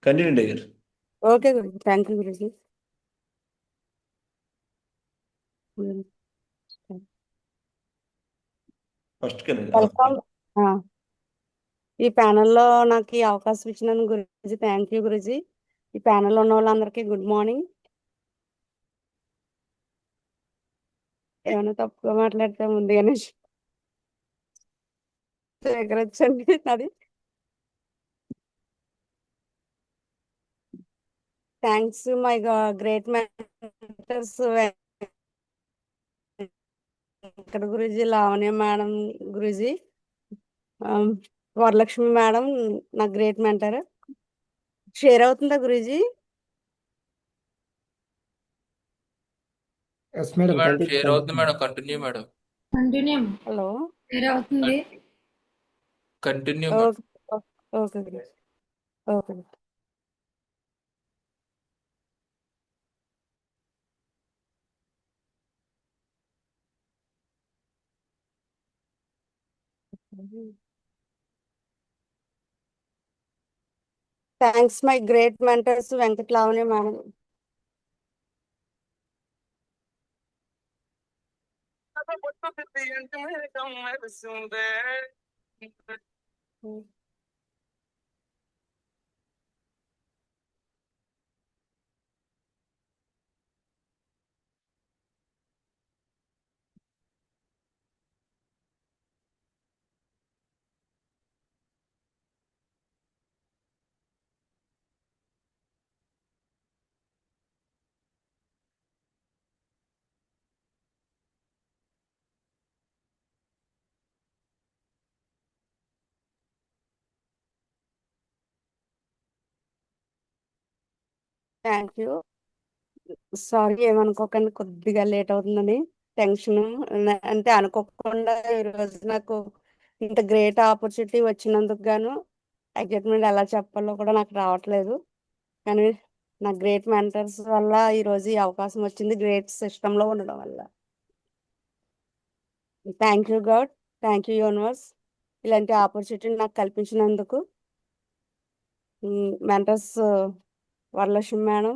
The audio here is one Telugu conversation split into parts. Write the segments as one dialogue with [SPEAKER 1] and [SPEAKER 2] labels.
[SPEAKER 1] కంటిన్యూ అయ్యారు.
[SPEAKER 2] Okay Guruji, thank you Guruji.
[SPEAKER 1] First కండి.
[SPEAKER 2] వెల్కమ్. ఈ ప్యానెల్లో నాకు ఈ అవకాశం ఇచ్చినందుకు గురుజీ థ్యాంక్ యూ గురుజీ. ఈ ప్యానెల్లో ఉన్న వాళ్ళందరికీ గుడ్ మార్నింగ్. ఏమైనా తప్పుగా మాట్లాడితే ముందుగానే స్వీకరించండి అది. Thanks my great mentors Venkata guruji, Lavanya madam guruji, Varalakshmi madam, నా గ్రేట్ మెంటర్. షేర్ అవుతుందా guruji?
[SPEAKER 3] Yes madam,
[SPEAKER 4] madam
[SPEAKER 3] continue
[SPEAKER 4] share అవుతుంది madam. Continue madam.
[SPEAKER 5] Continue
[SPEAKER 2] hello,
[SPEAKER 5] వేరే అవుతుంది.
[SPEAKER 4] Continue madam.
[SPEAKER 2] Okay okay guruji, okay. Thanks my great mentors Venkata Lavanya madam. Thank you. Sorry, ఏమనుకోకండి, కొద్దిగా లేట్ అవుతుందని. టెన్షన్ అంటే అనుకోకుండా ఈరోజు నాకు ఇంత గ్రేట్ ఆపర్చునిటీ వచ్చినందుకు గాను ఎగ్జైట్మెంట్ ఎలా చెప్పాలో కూడా నాకు రావట్లేదు. కానీ నా గ్రేట్ మెంటర్స్ వల్ల ఈరోజు ఈ అవకాశం వచ్చింది, గ్రేట్ సిస్టంలో ఉండడం వల్ల. Thank you God, thank you universe, ఇలాంటి ఆపర్చునిటీ నాకు కల్పించినందుకు. Mentors Varalakshmi madam,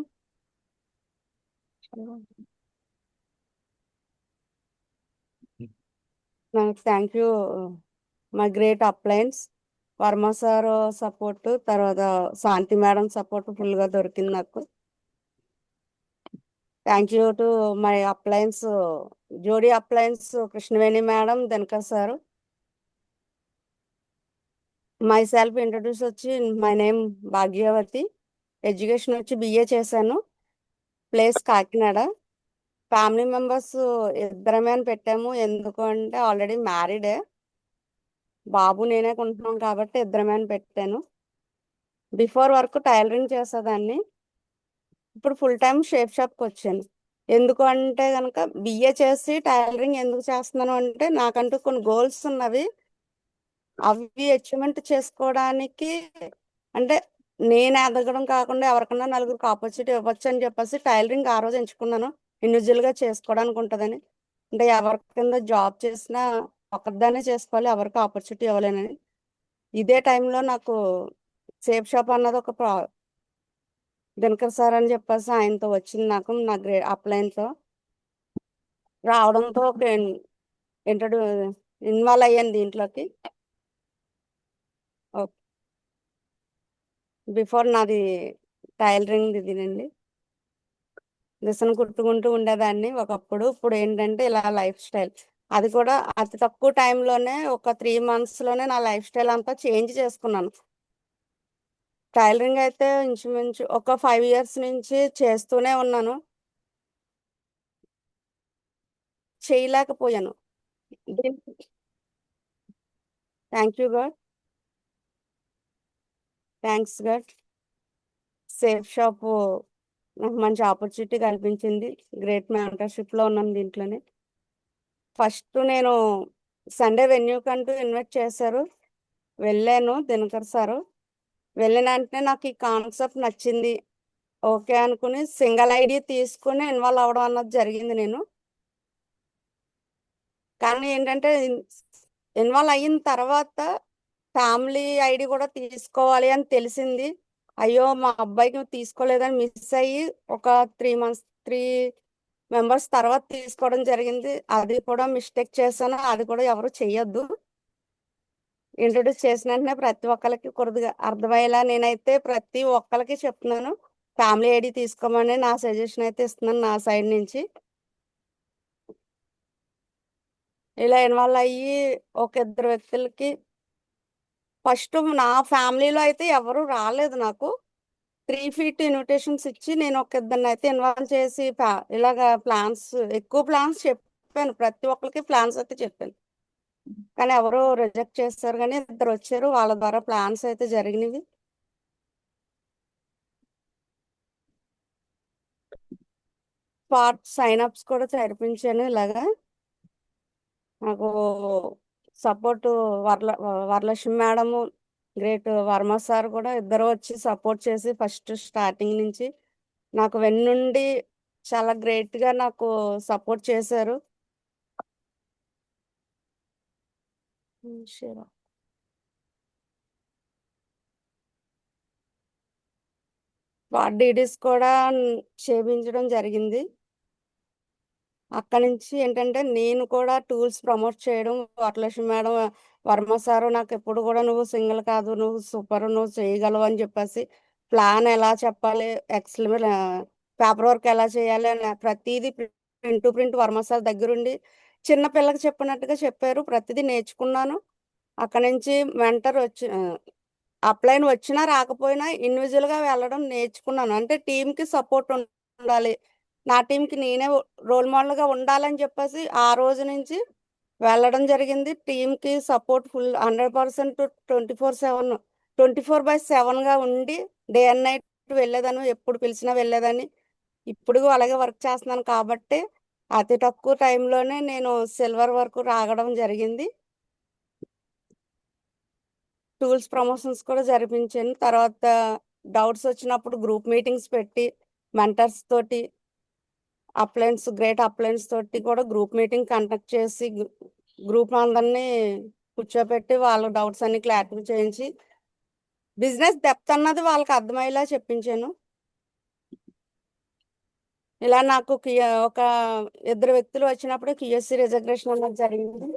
[SPEAKER 2] thank you my great appliance Varma sir support, తర్వాత శాంతి మేడం సపోర్ట్ ఫుల్గా దొరికింది నాకు. Thank you to my appliance జోడీ appliance Krishnaveni madam, Dinakar sir. Myself introduce వచ్చి మై నేమ్ భాగ్యవతి, ఎడ్యుకేషన్ వచ్చి బిఏ చేశాను, ప్లేస్ కాకినాడ. ఫ్యామిలీ మెంబర్స్ ఇద్దరమే అని పెట్టాము, ఎందుకు అంటే ఆల్రెడీ మ్యారీడే, బాబు నేనే కొంటున్నాం కాబట్టి ఇద్దరమే అని పెట్టాను. బిఫోర్ వర్క్ టైలరింగ్ చేసేదాన్ని, ఇప్పుడు ఫుల్ టైం షేప్ షాప్కి వచ్చాను. ఎందుకు అంటే కనుక బిఏ చేసి టైలరింగ్ ఎందుకు చేస్తున్నాను అంటే నాకంటూ కొన్ని గోల్స్ ఉన్నవి, అవి అచీవ్మెంట్ చేసుకోవడానికి, అంటే నేను ఎదగడం కాకుండా ఎవరికన్నా నలుగురికి ఆపర్చునిటీ ఇవ్వచ్చు అని చెప్పేసి టైలరింగ్ ఆ రోజు ఎంచుకున్నాను. ఇండివిజువల్గా చేసుకోవడానికి ఉంటుందని, అంటే ఎవరి కింద జాబ్ చేసినా ఒకరిదానే చేసుకోవాలి, ఎవరికి ఆపర్చునిటీ ఇవ్వలేనని. ఇదే టైంలో నాకు సేఫ్ షాప్ అన్నది ఒక దినకర్ సార్ అని చెప్పేసి ఆయనతో వచ్చింది, నాకు నా అప్లైన్తో రావడంతో ఒక ఇంట్రడ్యూ ఇన్వాల్వ్ అయ్యాను దీంట్లోకి. బిఫోర్ నాది టైలరింగ్ ఇదేనండి, మిషన్ కుట్టుకుంటూ ఉండేదాన్ని ఒకప్పుడు. ఇప్పుడు ఏంటంటే ఇలా లైఫ్ స్టైల్, అది కూడా అతి తక్కువ టైంలోనే ఒక 3 monthsలోనే నా లైఫ్ స్టైల్ అంతా చేంజ్ చేసుకున్నాను. టైలరింగ్ అయితే ఇంచుమించు ఒక 5 years నుంచి చేస్తూనే ఉన్నాను, చేయలేకపోయాను. Thank you God, thanks God. Safe shop నాకు మంచి ఆపర్చునిటీ కల్పించింది, గ్రేట్ మెంటర్షిప్లో ఉన్నాను దీంట్లోనే. ఫస్ట్ నేను సండే వెన్యూకంటూ ఇన్వైట్ చేశారు, వెళ్ళాను దినకర్ సారు. వెళ్ళిన వెంటనే నాకు ఈ కాన్సెప్ట్ నచ్చింది, ఓకే అనుకుని సింగిల్ ఐడి తీసుకుని ఇన్వాల్వ్ అవ్వడం అన్నది జరిగింది నేను. కానీ ఏంటంటే ఇన్వాల్వ్ అయిన తర్వాత ఫ్యామిలీ ఐడి కూడా తీసుకోవాలి అని తెలిసింది. అయ్యో మా అబ్బాయికి తీసుకోలేదని మిస్ అయ్యి ఒక 3 మెంబర్స్ తర్వాత తీసుకోవడం జరిగింది. అది కూడా మిస్టేక్ చేశాను. అది కూడా ఎవరు చెయ్యొద్దు. ఇంట్రొడ్యూస్ చేసిన వెంటనే ప్రతి ఒక్కరికి కొద్దిగా అర్థమయ్యేలా నేనైతే ప్రతి ఒక్కరికి చెప్తున్నాను. ఫ్యామిలీ ఐడి తీసుకోమని నా సజెషన్ అయితే ఇస్తున్నాను నా సైడ్ నుంచి. ఇలా ఇన్వాల్వ్ అయ్యి ఒక 2 వ్యక్తులకి ఫస్ట్ నా ఫ్యామిలీలో అయితే ఎవరు రాలేదు నాకు. 3 ఫీట్ ఇన్విటేషన్స్ ఇచ్చి నేను ఒక ఇద్దరిని అయితే ఇన్వాల్వ్ చేసి ఇలాగా ఎక్కువ ప్లాన్స్ చెప్పాను. ప్రతి ఒక్కరికి ప్లాన్స్ అయితే చెప్పాను. కానీ ఎవరో రిజెక్ట్ చేస్తారు, కానీ 2 వచ్చారు. వాళ్ళ ద్వారా ప్లాన్స్ అయితే జరిగినవి. సైన్ అప్స్ కూడా జరిపించాను. ఇలాగా నాకు support Varalakshmi madam, great Varma sir కూడా ఇద్దరు వచ్చి సపోర్ట్ చేసి ఫస్ట్ స్టార్టింగ్ నుంచి నాకు వెన్నుండి చాలా గ్రేట్గా నాకు సపోర్ట్ చేశారు. Sure. డీడీస్ కూడా చేపించడం జరిగింది. అక్కడి నుంచి ఏంటంటే నేను కూడా టూల్స్ ప్రమోట్ చేయడం, వరలక్ష్మి మేడం, వర్మ సారు నాకు ఎప్పుడు కూడా నువ్వు సింగిల్ కాదు, నువ్వు సూపర్, నువ్వు చేయగలవు అని చెప్పేసి ప్లాన్ ఎలా చెప్పాలి, ఎక్సెల్ పేపర్ వర్క్ ఎలా చేయాలి అని ప్రతిదీ print to print Varma sir దగ్గరుండి చిన్న పిల్లకి చెప్పినట్టుగా చెప్పారు. ప్రతిదీ నేర్చుకున్నాను. అక్కడి నుంచి మెంటర్ వచ్చి అప్లైన్ వచ్చినా రాకపోయినా ఇండివిజువల్గా వెళ్ళడం నేర్చుకున్నాను. అంటే టీంకి సపోర్ట్ ఉండాలి, నా టీంకి నేనే రోల్ మోడల్గా ఉండాలని చెప్పేసి ఆ రోజు నుంచి వెళ్ళడం జరిగింది. టీంకి సపోర్ట్ ఫుల్ 100% 24/7 24/7గా ఉండి డే అండ్ నైట్ వెళ్ళేదాన్ని. ఎప్పుడు పిలిచినా వెళ్ళేదాన్ని. ఇప్పుడు అలాగే వర్క్ చేస్తున్నాను కాబట్టి అతి తక్కువ టైంలోనే నేను సిల్వర్ వరకు రాగడం జరిగింది. టూల్స్ ప్రమోషన్స్ కూడా జరిపించాను. తర్వాత డౌట్స్ వచ్చినప్పుడు గ్రూప్ మీటింగ్స్ పెట్టి మెంటర్స్ తోటి గ్రేట్ అప్లయన్స్ తోటి కూడా గ్రూప్ మీటింగ్ కండక్ట్ చేసి గ్రూప్ అందరినీ కూర్చోపెట్టి వాళ్ళ డౌట్స్ అన్ని క్లారిఫై చేయించి బిజినెస్ డెప్త్ అన్నది వాళ్ళకి అర్థమయ్యేలా చెప్పించాను. ఇలా నాకు ఒక 2 వ్యక్తులు వచ్చినప్పుడు QSC రిజర్వేషన్ అన్నది జరిగింది.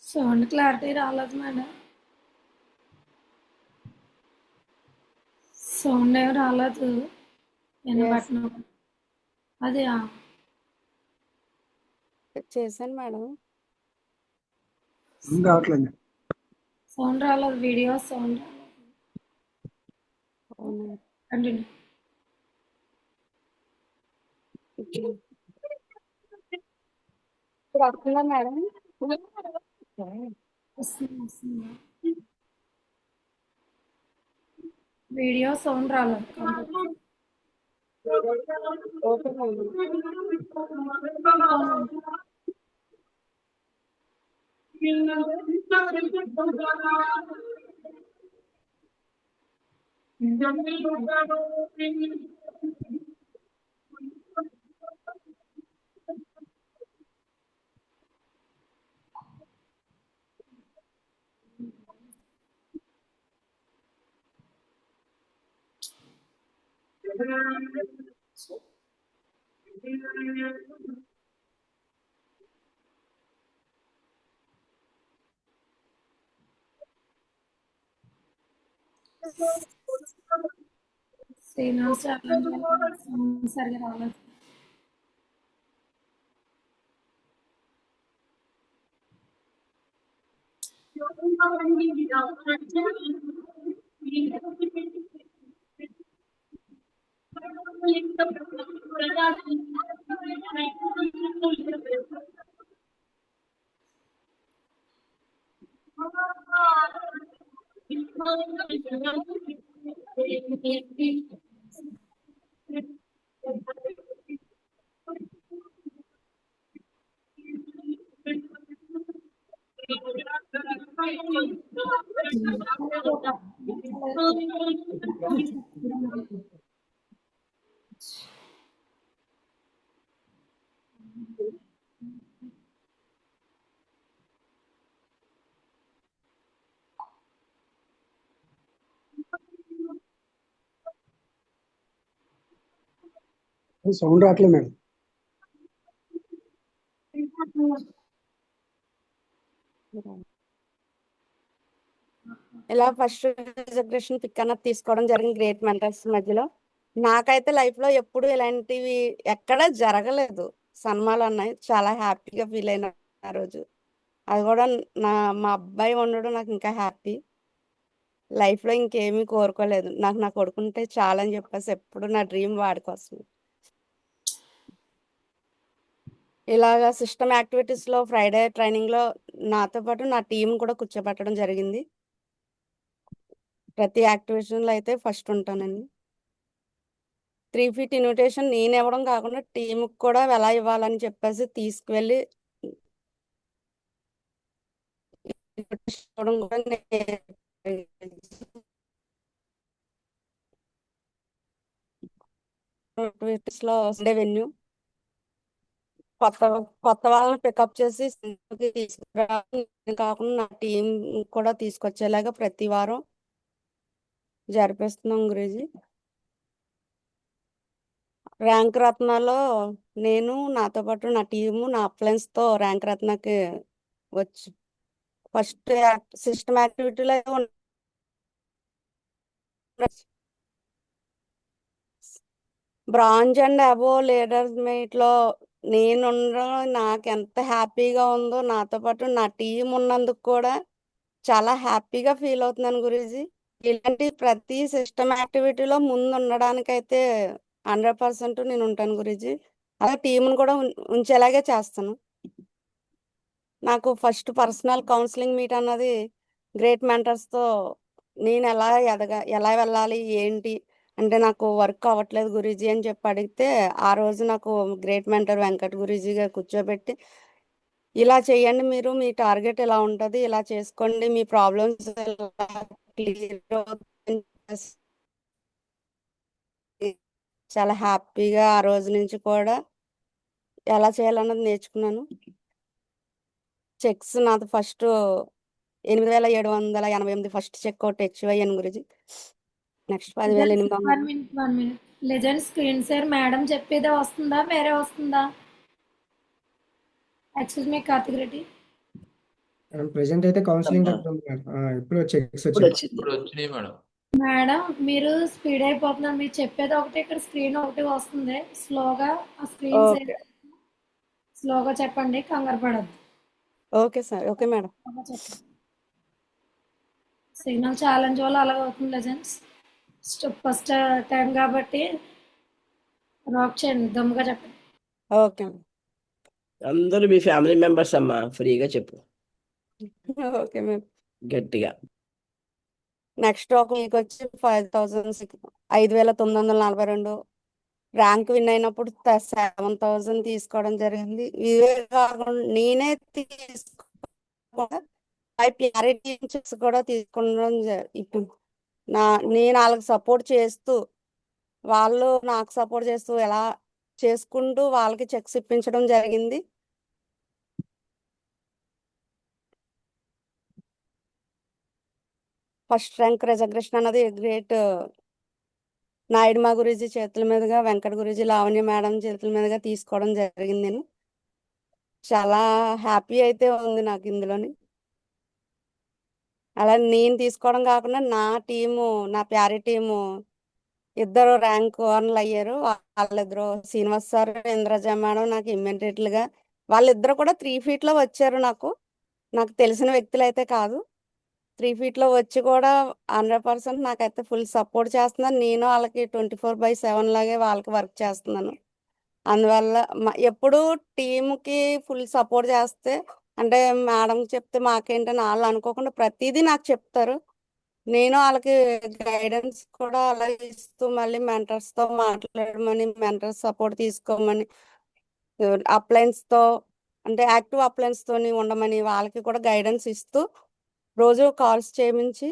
[SPEAKER 5] సౌండ్ క్లారిటీ రాలేదు మేడం. సౌండ్ ఏం రాలేదు. వినబట్టిన అది
[SPEAKER 2] చేశాను మేడం.
[SPEAKER 1] రావట్లేదు.
[SPEAKER 5] సౌండ్ రాలేదు. వీడియో సౌండ్ రాలేదు. కంటిన్యూ.
[SPEAKER 2] ఇప్పుడు వస్తుందా మేడం?
[SPEAKER 5] వస్తుంది. వీడియో సౌండ్ రాలేదు.
[SPEAKER 2] Okay madam.
[SPEAKER 5] శ్రీనివాస్ సౌండ్ సరిగా రాలేదు.
[SPEAKER 1] సౌండ్ రావట్లేదు మేడం.
[SPEAKER 2] ఇలా ఫస్ట్ రిజర్వేషన్ పిక్ అన్నది తీసుకోవడం జరిగింది గ్రేట్ మెంటర్స్ మధ్యలో. నాకైతే లైఫ్ లో ఎప్పుడు ఇలాంటివి ఎక్కడ జరగలేదు. సన్మానాలు అన్నాయి, చాలా హ్యాపీగా ఫీల్ అయినా ఆ రోజు. అది కూడా మా అబ్బాయి ఉండడం నాకు ఇంకా హ్యాపీ. లైఫ్ లో ఇంకేమీ కోరుకోలేదు. నాకు నా కొడుకుంటే చాలని చెప్పేసి ఎప్పుడు నా డ్రీమ్ వాడి కోసం. ఇలాగా సిస్టమ్ యాక్టివిటీస్ లో ఫ్రైడే ట్రైనింగ్ లో నాతో పాటు నా టీం కూడా కూర్చోబెట్టడం జరిగింది. ప్రతి యాక్టివేషన్ లో అయితే ఫస్ట్ ఉంటానండి. 3 ఫీట్ ఇన్విటేషన్ నేను ఇవ్వడం కాకుండా టీం కూడా ఎలా ఇవ్వాలని చెప్పేసి తీసుకువెళ్ళి ఇవ్వడం కూడా యాక్టివిటీస్ లో సండే వెన్యూ కొత్త కొత్త వాళ్ళని పికప్ చేసి తీసుకురావడం కాకుండా నా టీం కూడా తీసుకొచ్చేలాగా ప్రతి వారం జరిపిస్తున్నాం గురూజీ. ర్యాంక్ రత్నాలో నేను నాతో పాటు నా టీము నా అప్లయన్స్ తో ర్యాంక్ రత్నకి వచ్చి ఫస్ట్ సిస్టమ్ యాక్టివిటీలో bronze and above leaders meet లో నేను ఉండడం నాకు ఎంత హ్యాపీగా ఉందో, నాతో పాటు నా టీం ఉన్నందుకు కూడా చాలా హ్యాపీగా ఫీల్ అవుతున్నాను గురూజీ. ఇలాంటి ప్రతి సిస్టమ్ యాక్టివిటీలో ముందు ఉండడానికైతే 100% నేను ఉంటాను గురూజీ. అలా టీంను కూడా ఉంచేలాగే చేస్తాను. నాకు ఫస్ట్ పర్సనల్ కౌన్సిలింగ్ మీట్ అన్నది గ్రేట్ మెంటర్స్తో నేను ఎలా వెళ్ళాలి ఏంటి అంటే నాకు వర్క్ అవ్వట్లేదు గురూజీ అని చెప్పి అడిగితే ఆ రోజు నాకు గ్రేట్ మెంటర్ వెంకట్ గురూజీగా కూర్చోబెట్టి ఇలా చేయండి, మీరు మీ టార్గెట్ ఇలా ఉంటుంది, ఇలా చేసుకోండి, మీ ప్రాబ్లమ్స్ క్లియర్ అవుతాయని చెప్పేసి చాలా హ్యాపీగా ఆ రోజు నుంచి కూడా ఎలా చేయాలన్నది నేర్చుకున్నాను. చెక్స్ నాది ఫస్ట్ 8,788 ఫస్ట్ చెక్ అవుట్ హెచ్వైఎన్ గురించి. Next 10,800.
[SPEAKER 5] 1 minute. Legend screen share madam చెప్పేదే వస్తుందా వేరే వస్తుందా? Excuse me Karthik Reddy.
[SPEAKER 1] Present అయితే కౌన్సిలింగ్
[SPEAKER 3] అమ్మా.
[SPEAKER 1] ఉంది మేడం. ఇప్పుడు చెక్స్
[SPEAKER 3] ఇప్పుడు
[SPEAKER 1] వచ్చాయి.
[SPEAKER 3] వచ్చింది.
[SPEAKER 4] ఇప్పుడు వచ్చినాయి మేడం.
[SPEAKER 5] మేడం మీరు స్పీడ్ అయిపోతున్నారు. మీరు చెప్పేది ఒకటి, ఇక్కడ స్క్రీన్ ఒకటి వస్తుంది. స్లోగా ఆ స్క్రీన్
[SPEAKER 2] ఓకే
[SPEAKER 5] స్లోగా చెప్పండి, కంగారు పడద్దు.
[SPEAKER 2] Okay sir, okay madam.
[SPEAKER 5] చెప్పండి. సిగ్నల్ ఛాలెంజ్ వల్ల అలాగ అవుతుంది లెజెండ్స్. ఫస్ట్ టైం కాబట్టి రాక్ చేయండి, దమ్ముగా చెప్పండి.
[SPEAKER 2] ఓకే
[SPEAKER 3] అందరూ మీ ఫ్యామిలీ మెంబర్స్ అమ్మా, ఫ్రీగా చెప్పు
[SPEAKER 2] ఓకే మేడం.
[SPEAKER 3] గట్టిగా.
[SPEAKER 2] నెక్స్ట్ ఒక వీక్ వచ్చి 5,942 ర్యాంక్ విన్ అయినప్పుడు 7,000 తీసుకోవడం జరిగింది. ఇవే కాకుండా నేనే తీసుకోకుండా క్లారిటీ చెక్స్ కూడా తీసుకోవడం ఇప్పుడు నేను వాళ్ళకి సపోర్ట్ చేస్తూ వాళ్ళు నాకు సపోర్ట్ చేస్తూ ఎలా చేసుకుంటూ వాళ్ళకి చెక్స్ ఇప్పించడం జరిగింది. ఫస్ట్ ర్యాంక్ రిజర్వేషన్ అన్నది గ్రేట్ నాయుడుమా గురూజీ చేతుల మీదుగా, వెంకట గురూజీ, లావణ్య మేడం చేతుల మీదుగా తీసుకోవడం జరిగింది. నేను చాలా హ్యాపీ అయితే ఉంది నాకు ఇందులోని. అలా నేను తీసుకోవడం కాకుండా నా టీము, నా ప్యారీ టీము ఇద్దరు ర్యాంక్ వన్లు అయ్యారు. వాళ్ళిద్దరు శ్రీనివాస్ సార్, ఇంద్రజ మేడం నాకు వాళ్ళిద్దరు కూడా 3 ఫీట్ లో వచ్చారు. నాకు తెలిసిన వ్యక్తులు అయితే కాదు. 3 ఫీట్‌లో వచ్చి కూడా 100% నాకైతే ఫుల్ సపోర్ట్ చేస్తున్నారు. నేను వాళ్ళకి 24/7 లాగే వాళ్ళకి వర్క్ చేస్తున్నాను. అందువల్ల ఎప్పుడూ టీమ్‌కి ఫుల్ సపోర్ట్ చేస్తే అంటే మేడంకి చెప్తే మాకేంటని ఆళ్ళు అనుకోకుండా ప్రతీదీ నాకు చెప్తారు. నేను ఆళ్ళకి గైడెన్స్ కూడా అలాగే ఇస్తూ మళ్ళీ మెంటర్స్‌తో మాట్లాడమని, మెంటర్ సపోర్ట్ తీసుకోమని, అప్లయన్స్‌తో అంటే యాక్టివ్ అప్లయన్స్‌తోని ఉండమని వాళ్ళకి కూడా గైడెన్స్ ఇస్తూ రోజు కాల్స్ చేయించి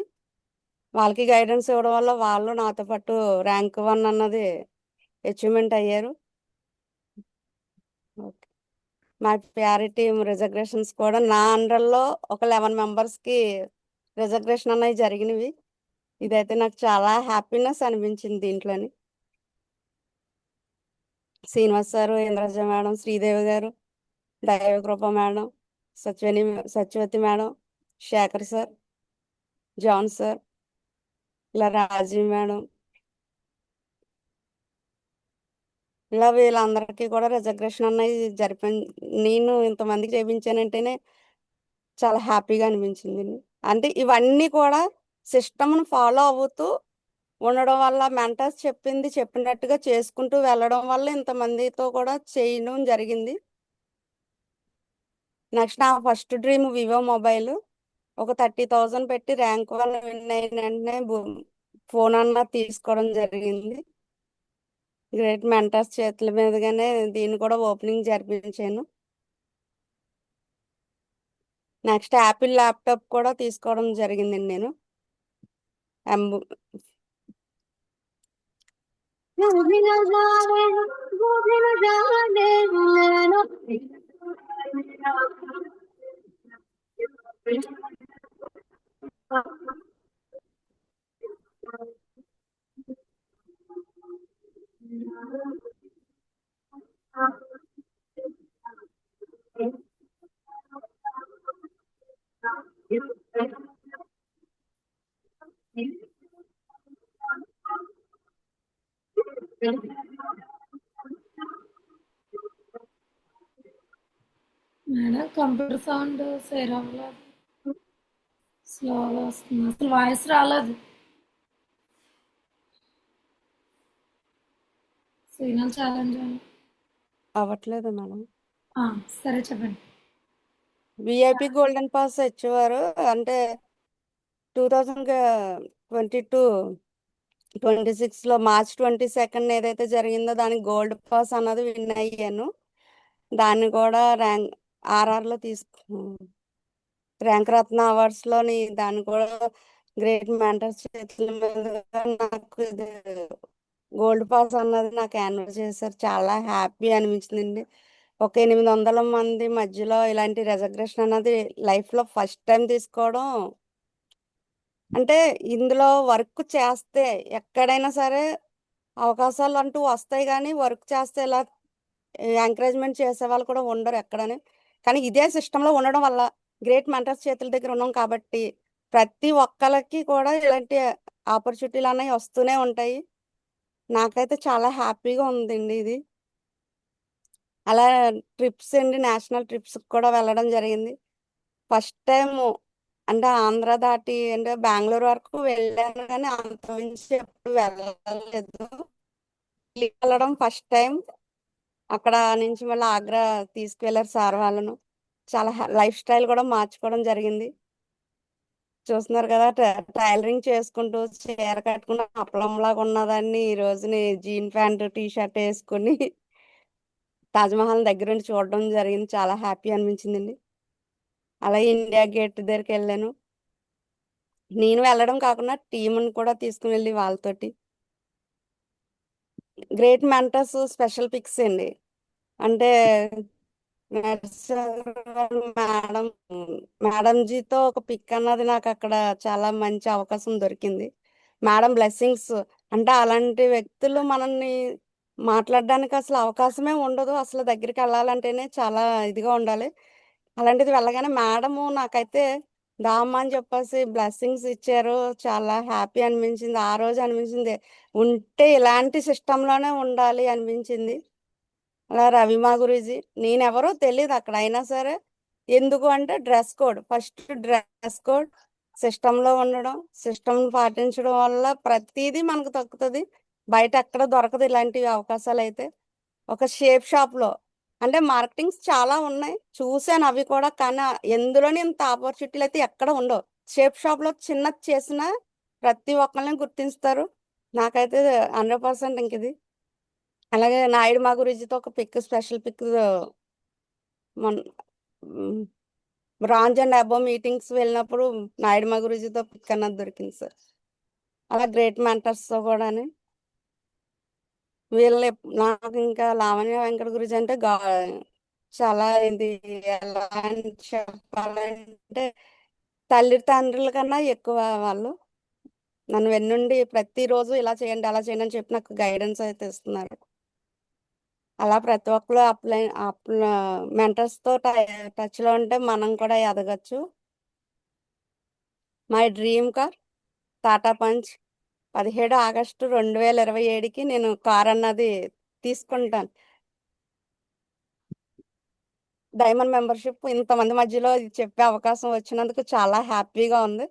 [SPEAKER 2] వాళ్ళకి గైడెన్స్ ఇవ్వడం వల్ల వాళ్ళు నాతో పాటు ర్యాంక్ 1 అన్నది అచీవ్‌మెంట్ అయ్యారు. ఓకే. మా ప్యారీ టీమ్ రిజర్వేషన్స్ కూడా నా అండర్‌లో ఒక 11 మెంబర్స్‌కి రిజర్వేషన్ అనేవి జరిగినవి. ఇదైతే నాకు చాలా హ్యాపీనెస్ అనిపించింది దీంట్లోని. శ్రీనివాస్ సారు, ఇంద్రజ మేడం, శ్రీదేవి గారు, Daivakrupa madam, Satyavathi madam, Shekhar sir, John sir, ఇలా రాజీవ్ మేడం, ఇలా వీళ్ళందరికీ కూడా రిజర్వేషన్ అనేది నేను ఇంతమందికి చేయించానంటేనే చాలా హ్యాపీగా అనిపించిందండి. అంటే ఇవన్నీ కూడా సిస్టమ్‌ని ఫాలో అవుతూ ఉండడం వల్ల మెంటర్స్ చెప్పింది చెప్పినట్టుగా చేసుకుంటూ వెళ్ళడం వల్ల ఇంతమందితో కూడా చేయడం జరిగింది. నెక్స్ట్ నా ఫస్ట్ డ్రీమ్ వివో మొబైల్. ఒక 30,000 పెట్టి ర్యాంక్ 1 విన్ అయిన వెంటనే ఫోన్ అన్నది తీసుకోవడం జరిగింది. గ్రేట్ మెంటర్స్ చేతుల మీదుగానే దీన్ని కూడా ఓపెనింగ్ జరిపించాను. నెక్స్ట్ యాపిల్ ల్యాప్‌టాప్ కూడా తీసుకోవడం జరిగిందండి నేను. అంబు
[SPEAKER 5] మేడం కంప్యూటర్ సౌండ్ షేర్ అవ్వలేదు, స్లోగా వస్తుంది, అసలు వాయిస్ రాలేదు. సిగ్నల్ ఛాలెంజ్
[SPEAKER 2] అవ్వట్లేదు మేడం.
[SPEAKER 5] సరే చెప్పండి.
[SPEAKER 2] విఐపి గోల్డెన్ పాస్ ఇచ్చేవారు. అంటే 2022, 26లో మార్చ్ 22 ఏదైతే జరిగిందో దానికి గోల్డ్ పాస్ అన్నది విన్ అయ్యాను. దాన్ని కూడా ఆర్ఆర్‌లో ర్యాంక్ రత్న అవార్డ్స్‌లోని దాన్ని కూడా గ్రేట్ మెంటర్స్ చేతుల మీదుగా నాకు ఇది గోల్డ్ పాస్ అన్నది నాకు యాన్వర్ చేశారు. చాలా హ్యాపీ అనిపించిందండి. ఒక 800 మంది మధ్యలో ఇలాంటి రిజర్వేషన్ అన్నది లైఫ్‌లో ఫస్ట్ టైం తీసుకోవడం. అంటే ఇందులో వర్క్ చేస్తే ఎక్కడైనా సరే అవకాశాలు అంటూ వస్తాయి గానీ, వర్క్ చేస్తే ఇలా ఎంకరేజ్‌మెంట్ చేసేవాళ్ళు కూడా ఉండరు ఎక్కడని. కానీ ఇదే సిస్టమ్‌లో ఉండడం వల్ల గ్రేట్ మెంటర్స్ చేతుల దగ్గర ఉన్నాం కాబట్టి, ప్రతి ఒక్కళ్ళకి కూడా ఇలాంటి ఆపర్చునిటీలనేవి వస్తూనే ఉంటాయి. నాకైతే చాలా హ్యాపీగా ఉందండి ఇది. అలా ట్రిప్స్ అండి, నేషనల్ ట్రిప్స్‌కి కూడా వెళ్ళడం జరిగింది. ఫస్ట్ టైము అంటే ఆంధ్ర దాటి అంటే బెంగుళూరు వరకు వెళ్ళాను గానీ, అంతకుమించి ఎప్పుడు వెళ్ళలేదు. ఢిల్లీకి వెళ్ళడం ఫస్ట్ టైం. అక్కడ నుంచి మళ్ళీ ఆగ్రా తీసుకువెళ్లారు సార్ వాళ్ళను. చాలా లైఫ్ స్టైల్ కూడా మార్చుకోవడం జరిగింది. చూస్తున్నారు కదా! టైలరింగ్ చేసుకుంటూ చీర కట్టుకుని అప్పలంలాగా ఉన్నదాన్ని ఈ రోజుని జీన్ ప్యాంట్, టీ షర్ట్ ఏసుకొని తాజ్‌మహల్ దగ్గరుండి చూడడం జరిగింది. చాలా హ్యాపీ అనిపించిందండి. అలాగే ఇండియా గేట్ దగ్గరికెళ్ళాను. నేను వెళ్ళడం కాకుండా టీమ్‌ని కూడా తీసుకొని వెళ్లి వాళ్ళతోటి గ్రేట్ మెంటర్స్ స్పెషల్ పిక్స్ అండి. అంటే నర్సగారు మేడంజీతో ఒక పిక్ అన్నది నాకు అక్కడ చాలా మంచి అవకాశం దొరికింది. మేడం బ్లెస్సింగ్స్ అంటే అలాంటి వ్యక్తులు మనల్ని మాట్లాడడానికి అసలు అవకాశమే ఉండదు. అసలు దగ్గరికి వెళ్ళాలంటేనే చాలా ఇదిగా ఉండాలి. అలాంటిది వెళ్ళగానే మేడము నాకైతే దామ్మా అని చెప్పేసి బ్లెస్సింగ్స్ ఇచ్చారు. చాలా హ్యాపీ అనిపించింది. ఆ రోజు అనిపించింది ఉంటే ఇలాంటి సిస్టమ్‌లోనే ఉండాలి అనిపించింది. అలా రవిమా గురూజీ నేనెవరో తెలీదు అక్కడ. అయినా సరే ఎందుకు అంటే dress code. First dress code సిస్టంలో ఉండడం, సిస్టమ్ పాటించడం వల్ల ప్రతిదీ మనకు దక్కుతుంది. బయట ఎక్కడ దొరకదు ఇలాంటి అవకాశాలు అయితే. ఒక షేప్ షాప్లో అంటే మార్కెటింగ్స్ చాలా ఉన్నాయి, చూశాను అవి కూడా. కానీ ఎందులోని ఇంత ఆపర్చునిటీలు అయితే ఎక్కడ ఉండవు. షేప్ షాప్లో చిన్నది చేసినా ప్రతి ఒక్కరిని గుర్తిస్తారు. నాకైతే 100% ఇంక ఇది. అలాగే నాయుడు మా గురించితో ఒక పిక్, స్పెషల్ పిక్ మొన్న బ్రాంజ్ అండ్ అబో మీటింగ్స్ వెళ్ళినప్పుడు నాయుడు మా గురించితో పిక్ అన్నది దొరికింది సార్. అలా గ్రేట్ మెంటర్స్తో కూడా నాకు ఇంకా లావణ్య వెంకట గురించి అంటే చాలా ఇది ఎలా అని చెప్పాలంటే తల్లిదండ్రుల కన్నా ఎక్కువ వాళ్ళు నన్ను వెన్నుండి ప్రతిరోజు ఇలా చేయండి అలా చేయండి అని చెప్పి నాకు గైడెన్స్ అయితే ఇస్తున్నారు. అలా ప్రతి ఒక్కరు మెంటర్స్తో టచ్లో ఉంటే మనం కూడా ఎదగచ్చు. My dream car Tata Punch. 17 August 2027కి నేను కార్ అన్నది తీసుకుంటాను. డైమండ్ మెంబర్షిప్ ఇంతమంది మధ్యలో ఇది చెప్పే అవకాశం వచ్చినందుకు చాలా హ్యాపీగా ఉంది.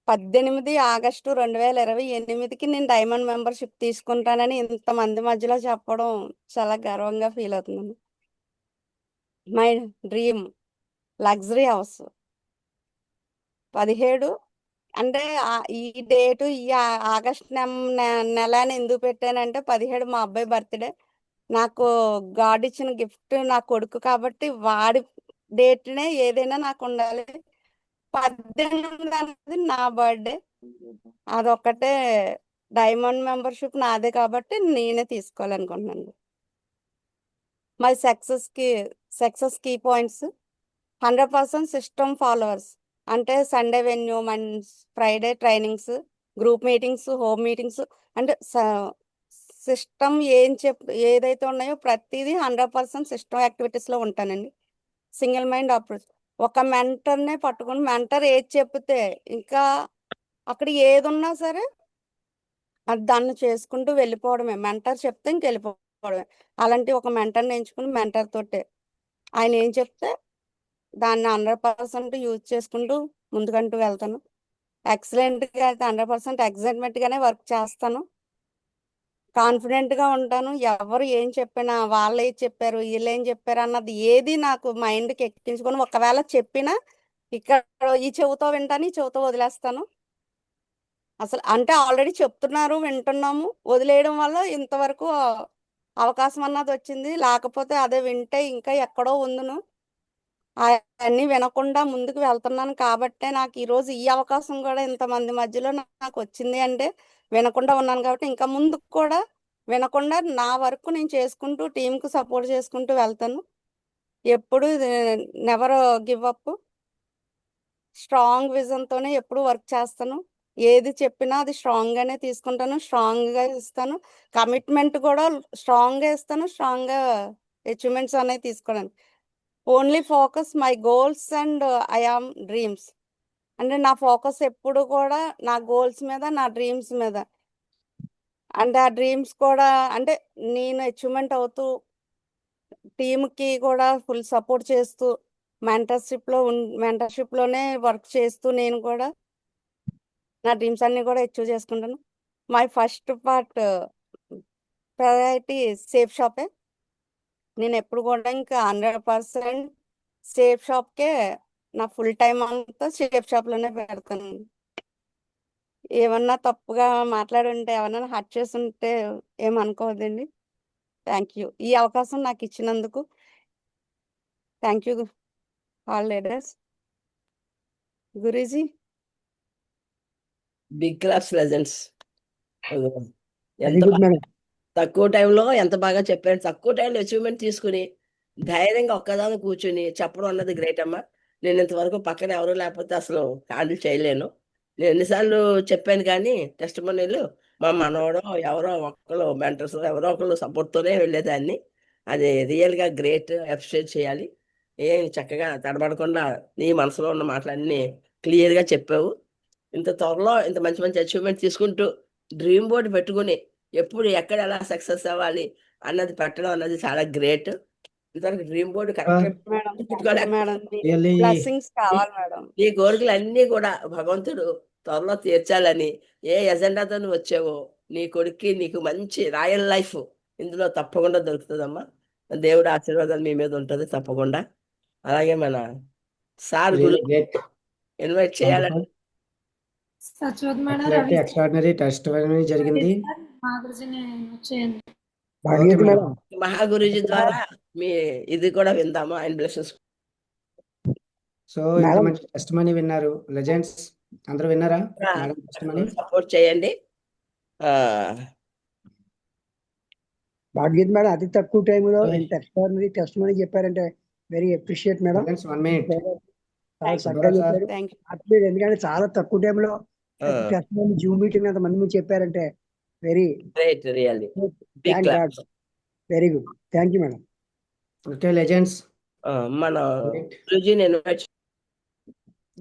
[SPEAKER 2] 18 ఆగస్టు 2028కి నేను డైమండ్ మెంబర్షిప్ తీసుకుంటానని ఇంతమంది మధ్యలో చెప్పడం చాలా గర్వంగా ఫీల్ అవుతున్నాను. My dream luxury house. 17 అంటే ఈ డేటు ఈ ఆగస్ట్ నెల అని ఎందుకు పెట్టానంటే 17 మా అబ్బాయి బర్త్డే. నాకు గాడ్ ఇచ్చిన గిఫ్ట్ నా కొడుకు కాబట్టి వాడి డేట్నే ఏదైనా నాకు ఉండాలి. 18 అనేది నా బర్త్డే. అదొక్కటే డైమండ్ మెంబర్షిప్ నాదే కాబట్టి నేనే తీసుకోవాలనుకుంటున్నాను. My success key points 100% system followers. అంటే Sunday venue, Friday trainings, group meetings, home meetings, అంటే సిస్టమ్ ఏదైతే ఉన్నాయో ప్రతిదీ 100% సిస్టమ్ యాక్టివిటీస్లో ఉంటానండి. Single mind approach. ఒక మెంటర్నే పట్టుకుని మెంటర్ ఏది చెప్తే ఇంకా అక్కడ ఏది ఉన్నా సరే అది దాన్ని చేసుకుంటూ వెళ్ళిపోవడమే. మెంటర్ చెప్తే ఇంక వెళ్ళిపోవడమే. అలాంటి ఒక మెంటర్ని ఎంచుకుని మెంటర్ తోటే ఆయన ఏం చెప్తే దాన్ని 100% యూజ్ చేసుకుంటూ ముందుకంటూ వెళ్తాను. ఎక్సలెంట్గా అయితే 100% ఎగ్జైట్మెంట్గానే వర్క్ చేస్తాను. కాన్ఫిడెంట్గా ఉంటాను. ఎవరు ఏం చెప్పినా, వాళ్ళు ఏం చెప్పారు, వీళ్ళు ఏం చెప్పారు అన్నది ఏది నాకు మైండ్కి ఎక్కించుకొని ఒకవేళ చెప్పినా ఇక్కడ ఈ చెవుతో వింటాను, ఈ చెవుతో వదిలేస్తాను. అసలు అంటే ఆల్రెడీ చెప్తున్నారు, వింటున్నాము, వదిలేయడం వల్ల ఇంతవరకు అవకాశం అన్నది వచ్చింది. లేకపోతే అదే వింటే ఇంకా ఎక్కడో ఉందును. అవన్నీ వినకుండా ముందుకు వెళ్తున్నాను కాబట్టే నాకు ఈరోజు ఈ అవకాశం కూడా ఇంతమంది మధ్యలో నాకు వచ్చింది. అంటే వినకుండా ఉన్నాను కాబట్టి ఇంకా ముందుకు కూడా వినకుండా నా వరకు నేను చేసుకుంటూ టీంకు సపోర్ట్ చేసుకుంటూ వెళ్తాను. ఎప్పుడు నెవర్ గివ్ అప్. స్ట్రాంగ్ విజన్తోనే ఎప్పుడు వర్క్ చేస్తాను. ఏది చెప్పినా అది స్ట్రాంగ్గానే తీసుకుంటాను, స్ట్రాంగ్గా ఇస్తాను. కమిట్మెంట్ కూడా స్ట్రాంగ్గా ఇస్తాను, స్ట్రాంగ్గా అచీవ్మెంట్స్ అనేవి తీసుకోవడానికి. Only focus my goals and I am dreams. అంటే నా ఫోకస్ ఎప్పుడు కూడా నా గోల్స్ మీద, నా డ్రీమ్స్ మీద. అంటే ఆ డ్రీమ్స్ కూడా అంటే నేను అచీవ్మెంట్ అవుతూ టీంకి కూడా ఫుల్ సపోర్ట్ చేస్తూ మెంటర్షిప్లోనే వర్క్ చేస్తూ నేను కూడా నా డ్రీమ్స్ అన్నీ కూడా అచీవ్ చేసుకుంటాను. మై ఫస్ట్ ప్రయారిటీ సేఫ్ షాపే. నేను ఎప్పుడు కూడా ఇంకా 100% సేఫ్ షాప్కే నా ఫుల్ టైం అంతా సేఫ్ షాప్లోనే పెడతాను. ఏమన్నా తప్పుగా మాట్లాడుంటే, ఏమన్నా హర్ట్ చేస్తుంటే ఏమనుకోవద్దండి. థ్యాంక్ యూ ఈ అవకాశం నాకు ఇచ్చినందుకు. Thank you all leaders. Guruji
[SPEAKER 3] big class presents.
[SPEAKER 1] Very
[SPEAKER 3] ఎంత
[SPEAKER 1] గుడ్ మేడం.
[SPEAKER 3] తక్కువ టైంలో ఎంత బాగా చెప్పారు. తక్కువ టైంలో అచీవ్మెంట్ తీసుకుని ధైర్యంగా ఒక్కదాన్ని కూర్చుని చెప్పడం అన్నది గ్రేట్ అమ్మా. నేను ఇంతవరకు పక్కన ఎవరు లేకపోతే అసలు హ్యాండిల్ చేయలేను. నేను ఎన్నిసార్లు చెప్పాను కానీ టెస్ట్ మనీలు మా మనవడో ఎవరో ఒకళ్ళు మెంటర్స్ ఎవరో ఒకళ్ళు సపోర్ట్తోనే వెళ్ళేదాన్ని. అది రియల్గా గ్రేట్, అప్రిషియేట్ చేయాలి. ఏం చక్కగా తడబడకుండా నీ మనసులో ఉన్న మాటలన్నీ క్లియర్గా చెప్పావు. ఇంత త్వరలో ఇంత మంచి మంచి అచీవ్మెంట్ తీసుకుంటూ డ్రీమ్ బోర్డ్ పెట్టుకుని ఎప్పుడు ఎక్కడ ఎలా సక్సెస్ అవ్వాలి అన్నది పెట్టడం అన్నది చాలా గ్రేట్. ఇంతవరకు dream board correct
[SPEAKER 2] madam thank you madam me
[SPEAKER 1] really
[SPEAKER 2] blessings కావాలి మేడం.
[SPEAKER 3] నీ కోరికలు అన్నీ కూడా భగవంతుడు త్వరలో తీర్చాలని ఏ ఎజెండాతో నువ్వు వచ్చావో నీ కొడుక్కి నీకు మంచి రాయల్ లైఫ్ ఇందులో తప్పకుండా దొరుకుతుందమ్మా. దేవుడి ఆశీర్వాదాలు మీ మీద ఉంటుంది తప్పకుండా. అలాగే మన sir Guru
[SPEAKER 1] really great
[SPEAKER 3] invite చేయాలని
[SPEAKER 5] Satyavathi madam
[SPEAKER 1] excellent
[SPEAKER 5] Ravi
[SPEAKER 1] extraordinary test జరిగింది.
[SPEAKER 5] మా గురించి వచ్చేయండి.
[SPEAKER 1] Okay madam.
[SPEAKER 3] మహాగురుజీ ద్వారా మీ ఇది కూడా విందామా ఆయన బ్లెస్సింగ్స్.
[SPEAKER 1] సో ఇంత మంచి టెస్ట్ మనీ విన్నారు లెజెండ్స్ అందరూ విన్నారా మేడం టెస్ట్ మనీ?
[SPEAKER 3] సపోర్ట్ చేయండి.
[SPEAKER 6] భాగ్యత్ మేడం అతి తక్కువ టైంలో ఇంత ఎక్స్ట్రాడినరీ టెస్ట్ మనీ చెప్పారంటే very appreciate madam.
[SPEAKER 1] Legends 1 minute.
[SPEAKER 6] చాలా చక్కగా చెప్పారు.
[SPEAKER 2] Thank you.
[SPEAKER 6] అట్లేదు ఎందుకంటే చాలా తక్కువ టైంలో టెస్ట్ మనీ జూమ్ మీటింగ్ అంత మంది ముందు చెప్పారంటే very
[SPEAKER 3] great really
[SPEAKER 6] thank God. Very good. Thank you madam.
[SPEAKER 1] Okay legends.
[SPEAKER 3] మన గురుజీని ఇన్వైట్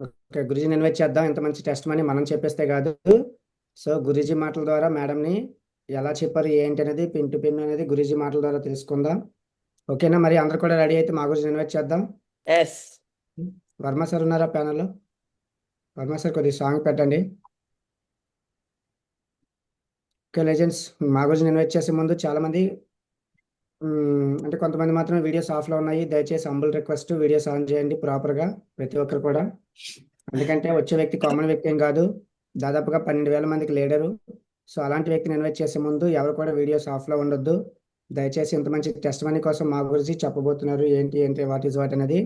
[SPEAKER 1] ఓకే గురుజీని ఇన్వైట్ చేద్దాం. ఇంత మంచి టెస్ట్ మనీ మనం చెప్పేస్తే కాదు. సో గురుజీ మాటల ద్వారా మేడంని ఎలా చెప్పారు ఏంటి అనేది పిన్ టు పిన్ అనేది గురుజీ మాటల ద్వారా తెలుసుకుందాం. ఓకేనా మరి అందరు కూడా రెడీ అయితే మా గురించి ఇన్వైట్ చేద్దాం.
[SPEAKER 3] ఎస్
[SPEAKER 1] వర్మ సార్ ఉన్నారా ప్యానల్లో? వర్మ సార్ కొద్దిగా సాంగ్ పెట్టండి. ఓకే లెజెండ్స్ మా గురించి ఇన్వైట్ చేసే ముందు చాలామంది అంటే కొంతమంది మాత్రమే వీడియోస్ ఆఫ్లో ఉన్నాయి. దయచేసి హంబుల్ రిక్వెస్ట్ వీడియోస్ ఆన్ చేయండి ప్రాపర్గా ప్రతి ఒక్కరు కూడా. ఎందుకంటే వచ్చే వ్యక్తి కామన్ వ్యక్తి ఏం కాదు, దాదాపుగా 12,000 మందికి లీడరు. సో అలాంటి వ్యక్తిని ఇన్వైట్ చేసే ముందు ఎవరు కూడా వీడియోస్ ఆఫ్లో ఉండొద్దు. దయచేసి ఇంత మంచి టెస్ట్ మనీ కోసం మా గురించి చెప్పబోతున్నారు ఏంటి వాట్ ఈజ్ వాట్ అనేది.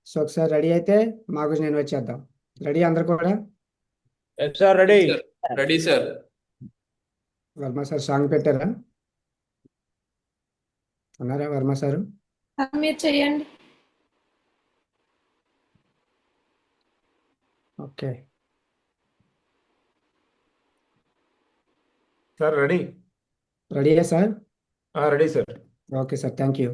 [SPEAKER 1] సో ఒకసారి రెడీ అయితే మా గురించి ఇన్వైట్ చేద్దాం. రెడీ అందరు కూడా?
[SPEAKER 7] Ready
[SPEAKER 4] ready sir.
[SPEAKER 1] Varma sir song పెట్టారా? ఉన్నారా వర్మ సారు?
[SPEAKER 5] మీరు చేయండి.
[SPEAKER 1] ఓకే
[SPEAKER 7] సార్ రెడీ
[SPEAKER 1] రెడీయా sir?
[SPEAKER 7] Ready sir.
[SPEAKER 1] Okay sir thank you.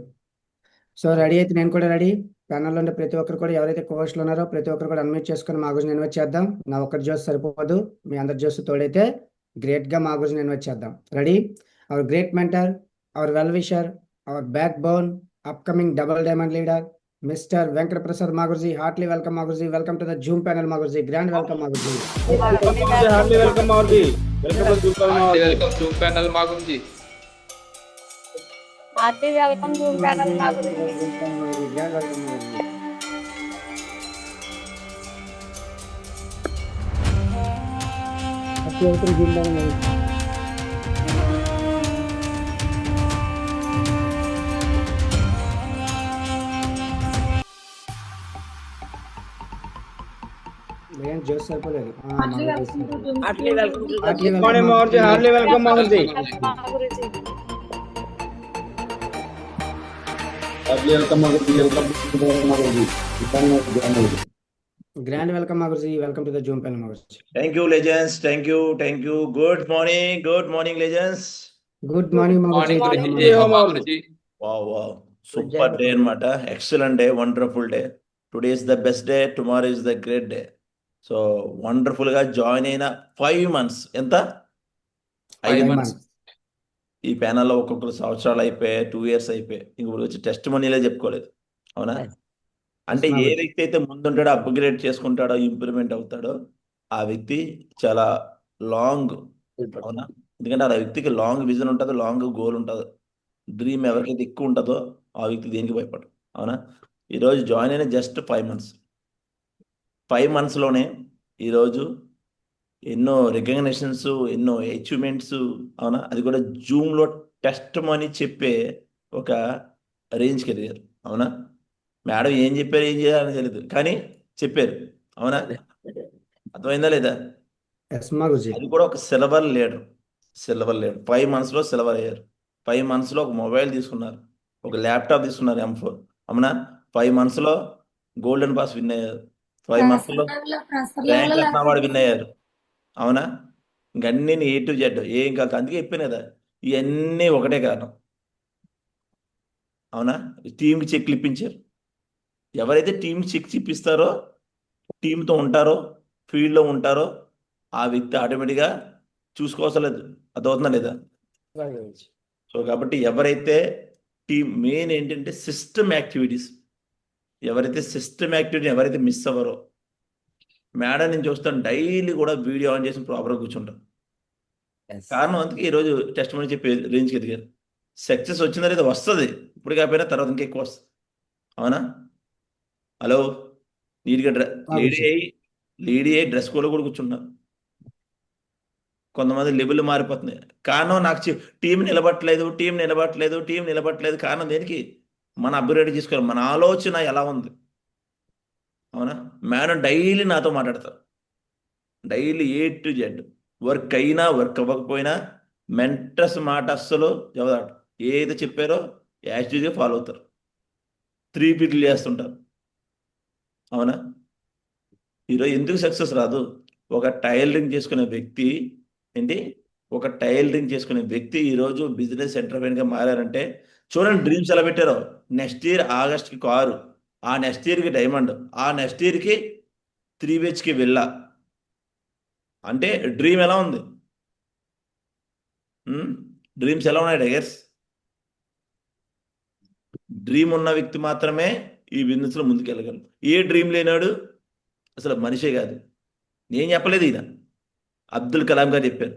[SPEAKER 1] So ready అయితే నేను కూడా రెడీ. ప్యానల్లో ఉండే ప్రతి ఒక్కరు కూడా ఎవరైతే కోస్ట్లు ఉన్నారో ప్రతి ఒక్కరు కూడా అన్మ్యూట్ చేసుకొని మా గురించి ఇన్వైట్ చేద్దాం. నా ఒక్కరి జోస్ సరిపోదు, మీ అందరి జోస్ తోడైతే గ్రేట్గా మా గురించి ఇన్వైట్ చేద్దాం. Ready? Our great mentor, our well wisher, our backbone, upcoming double diamond leader mister Venkata Prasad మాగురుజీ. హార్ట్లీ వెల్కమ్ మాగురుజీ. Welcome to the Zoom panel మాగురుజీ. గ్రాండ్ వెల్కమ్ మాగురుజీ.
[SPEAKER 7] Heartly welcome Maruthi. Welcome to
[SPEAKER 4] welcome to panel మా గురించి.
[SPEAKER 2] హార్టీ వెల్కమ్ టు ప్యానల్ మా గురించి.
[SPEAKER 1] గ్రాండ్ వెల్కమ్ మాగురుజీ.
[SPEAKER 6] ప్రతి ఒక్కరు జిందాబాద్.
[SPEAKER 1] లేదంటే జోస్ సరిపోలేదు.
[SPEAKER 5] Heartly welcome to Zoom
[SPEAKER 3] heartly welcome to
[SPEAKER 1] heartly
[SPEAKER 7] good morning Maruti. Hartley welcome Maruthi.
[SPEAKER 2] మా గురించి.
[SPEAKER 1] గ్రాండ్ వెల్కమ్ మాగురుజీ. Welcome to the Zoom panel మాగురుజీ.
[SPEAKER 8] Thank you, legends. Thank you. Thank you. Good morning. Good morning, legends.
[SPEAKER 1] Good morning మాగురుజీ.
[SPEAKER 4] మార్నింగ్
[SPEAKER 1] గుడ్
[SPEAKER 4] గురించి.
[SPEAKER 1] మార్నింగ్.
[SPEAKER 4] మా గురించి.
[SPEAKER 8] Wow, wow. Super day, anamata. Excellent day. Wonderful day. Today is the best day. Tomorrow is the great day. So, wonderful గా జాయిన్ అయిన 5 months. ఎంత?
[SPEAKER 4] 5
[SPEAKER 8] 5
[SPEAKER 4] months.
[SPEAKER 8] ఈ ప్యానల్లో ఒక్కొక్కరు సంవత్సరాలు అయిపోయాయి, 2 years అయిపోయాయి. ఇప్పుడు వచ్చి టెస్ట్ మనీలే చెప్పుకోలేదు. అవునా? అంటే ఏ వ్యక్తి అయితే ముందుంటాడో అప్గ్రేడ్ చేసుకుంటాడో ఇంప్రూవ్మెంట్ అవుతాడో ఆ వ్యక్తి చాలా లాంగ్. అవునా? ఎందుకంటే ఆ వ్యక్తికి లాంగ్ విజన్ ఉంటుంది, లాంగ్ గోల్ ఉంటుంది. డ్రీమ్ ఎవరికైతే ఎక్కువ ఉంటుందో ఆ వ్యక్తి దేనికి భయపడరు. అవునా? ఈరోజు జాయిన్ అయిన జస్ట్ 5 months. 5 monthsలోనే ఈరోజు ఎన్నో రికగ్నిషన్స్, ఎన్నో అచీవ్మెంట్స్. అవునా? అది కూడా జూమ్లో టెస్ట్ మనీ చెప్పే ఒక రేంజ్కి ఎదిగారు. అవునా? మేడం ఏం చెప్పారు ఏం చేయాలని తెలియదు కానీ చెప్పారు. అవునా? అర్థమైందా లేదా?
[SPEAKER 1] ఎస్ మాగురుజీ.
[SPEAKER 8] అది కూడా ఒక సిల్వర్ లీడర్. 5 monthsలో సిల్వర్ అయ్యారు. 5 monthsలో ఒక మొబైల్ తీసుకున్నారు, ఒక ల్యాప్టాప్ తీసుకున్నారు M4. అవునా? 5 monthsలో గోల్డెన్ పాస్ విన్ అయ్యారు. 5 monthsలో ర్యాంక్ రత్న అవార్డు విన్ అయ్యారు. అవునా? ఇంకన్నీ A to Z ఏం కాదు. అందుకే చెప్పాను కదా ఇవన్నీ ఒకటే కారణం. అవునా? టీంకి చెక్లు ఇప్పించారు. ఎవరైతే టీం చెక్ ఇప్పిస్తారో, టీంతో ఉంటారో, ఫీల్డ్లో ఉంటారో ఆ వ్యక్తి ఆటోమేటిక్గా చూసుకోవసలేదు. అదవుతుందా లేదా? సో కాబట్టి ఎవరైతే టీమ్ మెయిన్ ఏంటంటే సిస్టమ్ యాక్టివిటీస్. ఎవరైతే సిస్టమ్ యాక్టివిటీ ఎవరైతే మిస్ అవ్వరో, మేడం నేను చూస్తాను డైలీ కూడా వీడియో ఆన్ చేసి ప్రాపర్గా కూర్చుంటాను. కారణం అందుకే ఈరోజు టెస్ట్ మనీ చెప్పే రేంజ్కి ఎదిగారు. సక్సెస్ వచ్చిందా లేదా వస్తుంది, ఇప్పుడు కాకపోయినా తర్వాత ఇంకా ఎక్కువ వస్తుంది. అవునా? హలో, నీట్గా లేడీ అయ్యి డ్రెస్ కోడ్ కూడా కూర్చుంటున్నారు. కొంతమంది లెవెల్ మారిపోతున్నాయి. కారణం నాకు టీం నిలబట్టలేదు. కారణం దేనికి? మన అప్గ్రేడ్ చేసుకోవాలి. మన ఆలోచన ఎలా ఉంది? అవునా? మేడం డైలీ నాతో మాట్లాడతారు. Daily A to Z, work అయినా వర్క్ అవ్వకపోయినా మెంటర్స్ మాట అస్సలు చదవదు. ఏదైతే చెప్పారో యాక్చువల్గా ఫాలో అవుతారు. 3 పీట్లు చేస్తుంటారు. అవునా? ఈరోజు ఎందుకు సక్సెస్ రాదు? ఒక టైలరింగ్ చేసుకునే వ్యక్తి ఈరోజు బిజినెస్ ఎంటర్ప్రైనర్గా మారారంటే చూడండి, డ్రీమ్స్ ఎలా పెట్టారో. నెక్స్ట్ ఇయర్ ఆగస్ట్కి కారు, ఆ నెక్స్ట్ ఇయర్కి డైమండ్, ఆ నెక్స్ట్ ఇయర్కి 3 BHK విల్లా. అంటే డ్రీమ్ ఎలా ఉంది? డ్రీమ్స్ ఎలా ఉన్నాయి డైగర్స్? డ్రీమ్ ఉన్న వ్యక్తి మాత్రమే ఈ బిజినెస్లో ముందుకు వెళ్ళగలరు. ఏ డ్రీమ్ లేనాడు అసలు మనిషే కాదు. నేను చెప్పలేదు, ఈయన అబ్దుల్ కలాం గారు చెప్పారు.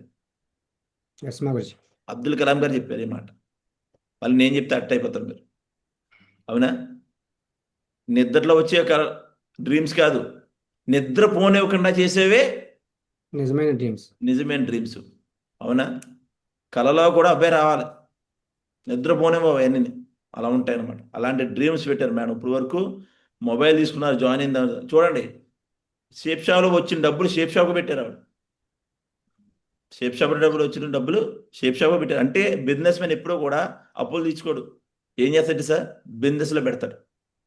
[SPEAKER 1] ఎస్ మాగురుజీ.
[SPEAKER 8] అబ్దుల్ కలాం గారు చెప్పారు ఈ మాట. మళ్ళీ నేను చెప్తే అట్ట అయిపోతారు మీరు. అవునా? నిద్రలో వచ్చే డ్రీమ్స్ కాదు, నిద్ర పోనివ్వకుండా చేసేవే నిజమైన డ్రీమ్స్. అవునా? కలలో కూడా అబ్బాయి రావాలి, నిద్రపోనేవో అవన్నీ అలా ఉంటాయి అన్నమాట. అలాంటి డ్రీమ్స్ పెట్టారు మేడం. ఇప్పుడు వరకు మొబైల్ తీసుకున్నారు, జాయిన్ అయిన తర్వాత చూడండి, షేప్ షాప్లో వచ్చిన డబ్బులు షేప్ షాప్కి పెట్టారు. ఆవిడ షేప్ షాప్ డబ్బులు వచ్చిన డబ్బులు షేప్ షాప్లో పెట్టారు. అంటే బిజినెస్ మ్యాన్ ఎప్పుడూ కూడా అప్పులు తీసుకోడు. ఏం చేస్తాడు సార్? బిజినెస్లో పెడతాడు.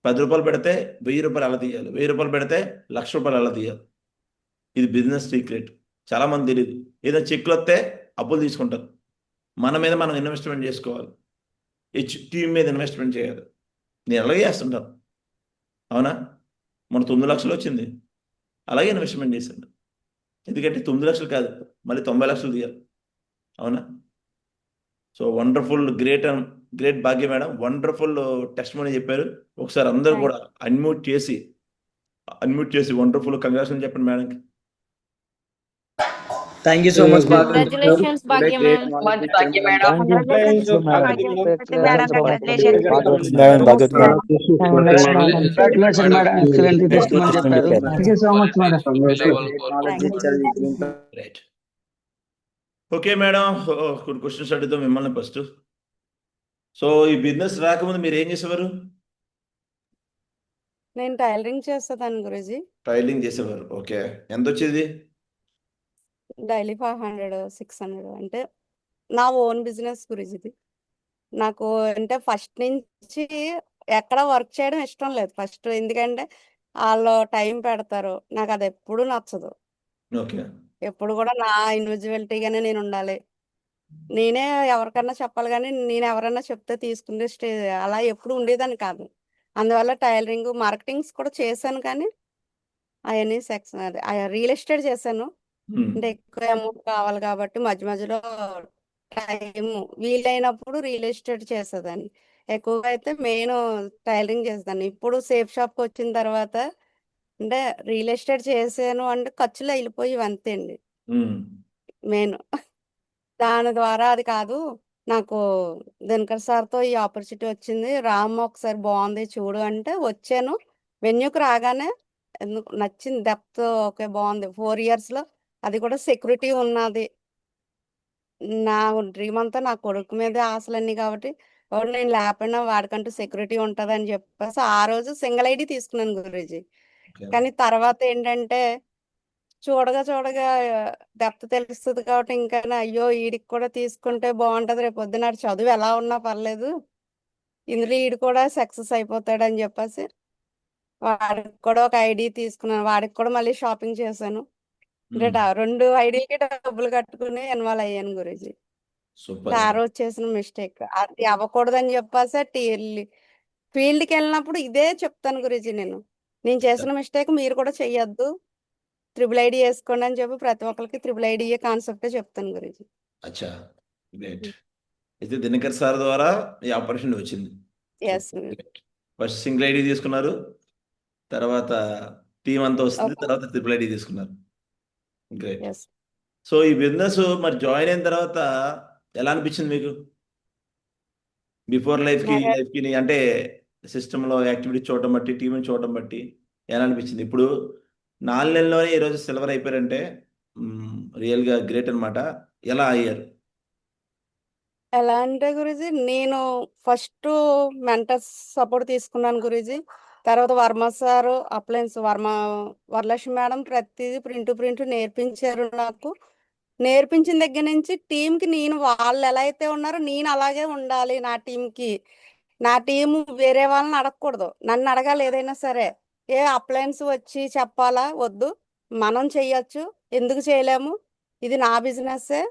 [SPEAKER 8] 10 రూపాయలు పెడితే 1000 రూపాయలు అలా తీయాలి, 1000 రూపాయలు పెడితే 1,00,000 రూపాయలు అలా తీయాలి. ఇది బిజినెస్ సీక్రెట్. చాలామంది తెలియదు. ఏదైనా చెక్లు వస్తే అప్పులు తీసుకుంటారు. మన మీద మనం ఇన్వెస్ట్మెంట్ చేసుకోవాలి. టీం మీద ఇన్వెస్ట్మెంట్ చేయాలి. నేను అలాగే చేస్తుంటాను. అవునా? మన 9 లక్షలు వచ్చింది, అలాగే ఇన్వెస్ట్మెంట్ చేశాను. ఎందుకంటే 9 లక్షలు కాదు, మళ్ళీ 90 లక్షలు తీయాలి. అవునా? సో వండర్ఫుల్, గ్రేట్ భాగ్య మేడం, వండర్ఫుల్ టెస్ట్ మనీ చెప్పారు. ఒకసారి అందరూ కూడా అన్మ్యూట్ చేసి వండర్ఫుల్ కంగ్రాచులేషన్ చెప్పండి మేడంకి.
[SPEAKER 7] Thank you so much,
[SPEAKER 9] Congratulations, Bhagya ma'am.
[SPEAKER 3] Bhagya madam.
[SPEAKER 7] Congratulations,
[SPEAKER 6] congratulation madam, excellent test మని చెప్పారు. Thank you so much madam.
[SPEAKER 8] Right. Okay madam, కొన్ని క్వశ్చన్స్ అడుగుతాం మిమ్మల్ని ఫస్ట్. సో ఈ బిజినెస్ రాకముందు మీరు ఏం చేసేవారు?
[SPEAKER 2] నేను టైలరింగ్ చేస్తాను గురూజీ.
[SPEAKER 8] టైలింగ్ చేసేవారు. ఓకే, ఎంత వచ్చేది?
[SPEAKER 2] డైలీ 500, 600. అంటే నా ఓన్ బిజినెస్ గురించి ఇది. నాకు అంటే ఫస్ట్ నుంచి ఎక్కడ వర్క్ చేయడం ఇష్టం లేదు ఫస్ట్. ఎందుకంటే వాళ్ళు టైం పెడతారు, నాకు అది ఎప్పుడు నచ్చదు.
[SPEAKER 8] ఓకే.
[SPEAKER 2] ఎప్పుడు కూడా నా ఇండివిజువాలిటీగానే నేను ఉండాలి. నేనే ఎవరికన్నా చెప్పాలి, కానీ నేను ఎవరన్నా చెప్తే తీసుకునే స్టేజ్ అలా ఎప్పుడు ఉండేదాన్ని కాదు. అందువల్ల టైలరింగ్, మార్కెటింగ్స్ కూడా చేశాను, కానీ అవన్నీ రియల్ ఎస్టేట్ చేశాను. అంటే ఎక్కువ అమౌంట్ కావాలి కాబట్టి మధ్య మధ్యలో టైం వీలైనప్పుడు రియల్ ఎస్టేట్ చేసేదాన్ని. ఎక్కువగా అయితే మెయిన్ టైలరింగ్ చేసేదాన్ని. ఇప్పుడు సేఫ్ షాప్కి వచ్చిన తర్వాత అంటే రియల్ ఎస్టేట్ చేసాను అంటే ఖర్చులు వెళ్ళిపోయి అంతే అండి. మెయిన్ దాని ద్వారా అది కాదు, నాకు దినకర్ సార్తో ఈ ఆపర్చునిటీ వచ్చింది. రామ్ ఒకసారి బాగుంది చూడు అంటే వచ్చాను. వెన్యూకి రాగానే ఎందుకు నచ్చింది, డెప్త్ ఓకే బాగుంది. 4 yearsలో అది కూడా సెక్యూరిటీ ఉన్నది. నా డ్రీమ్ అంతా నా కొడుకు మీదే ఆశలన్నీ కాబట్టి వాడు నేను లేకపోయినా వాడికంటూ సెక్యూరిటీ ఉంటుంది అని చెప్పేసి ఆ రోజు సింగిల్ ఐడి తీసుకున్నాను గురూజీ. కానీ తర్వాత ఏంటంటే చూడగా డెప్త్ తెలుస్తుంది కాబట్టి ఇంకా అయ్యో వీడికి కూడా తీసుకుంటే బాగుంటది, రేపు పొద్దున చదువు ఎలా ఉన్నా పర్లేదు, ఇందులో వీడు కూడా సక్సెస్ అయిపోతాడు అని చెప్పేసి వాడికి కూడా ఒక ఐడి తీసుకున్నాను. వాడికి కూడా మళ్ళీ షాపింగ్ చేశాను. అంటే 2 ఐడీలకి డబ్బులు కట్టుకుని ఇన్వాల్వ్ అయ్యాను గురూజీ.
[SPEAKER 8] సూపర్.
[SPEAKER 2] ఆ రోజు చేసిన మిస్టేక్ అది అవ్వకూడదని చెప్పేసి ఫీల్డ్కి వెళ్ళినప్పుడు ఇదే చెప్తాను గురూజీ. నేను చేసిన మిస్టేక్ మీరు కూడా చెయ్యొద్దు, త్రిబుల్ ఐడి వేసుకోండి అని చెప్పి ప్రతి ఒక్కరికి త్రిబుల్ ఐడి కాన్సెప్టే చెప్తాను గురూజీ.
[SPEAKER 8] అచ్చా, గ్రేట్. అయితే దినకర్ సార్ ద్వారా ఈ ఆపర్చునిటీ వచ్చింది.
[SPEAKER 2] ఎస్
[SPEAKER 8] ఫస్ట్ సింగిల్ ఐడి తీసుకున్నారు, తర్వాత టీం అంతా వస్తుంది,
[SPEAKER 2] ఓకే
[SPEAKER 8] తర్వాత ట్రిపుల్ ఐడి తీసుకున్నారు. గ్రేట్.
[SPEAKER 2] ఎస్
[SPEAKER 8] సో ఈ బిజినెస్ మరి జాయిన్ అయిన తర్వాత ఎలా అనిపించింది మీకు? బిఫోర్ లైఫ్కి ఈ
[SPEAKER 2] నాకు
[SPEAKER 8] లైఫ్కి అంటే సిస్టంలో యాక్టివిటీ చూడటం బట్టి, టీంని చూడటం బట్టి ఎలా అనిపించింది? ఇప్పుడు 4 నెలల్లోనే ఈరోజు సిల్వర్ అయిపోయారంటే రియల్గా గ్రేట్ అన్నమాట. ఎలా అయ్యారు?
[SPEAKER 2] ఎలా అంటే గురూజీ, నేను ఫస్ట్ మెంటర్ సపోర్ట్ తీసుకున్నాను గురూజీ. తర్వాత Varma sir appliance Varalakshmi madam ప్రతిదీ ప్రింట్ నేర్పించారు నాకు. నేర్పించిన దగ్గర నుంచి టీంకి నేను వాళ్ళు ఎలా అయితే ఉన్నారో నేను అలాగే ఉండాలి నా టీంకి. నా టీము వేరే వాళ్ళని అడగకూడదు, నన్ను అడగాలి ఏదైనా సరే. ఏ అప్లయన్స్ వచ్చి చెప్పాలా? వద్దు, మనం చెయ్యొచ్చు, ఎందుకు చేయలేము, ఇది నా బిజినెస్సే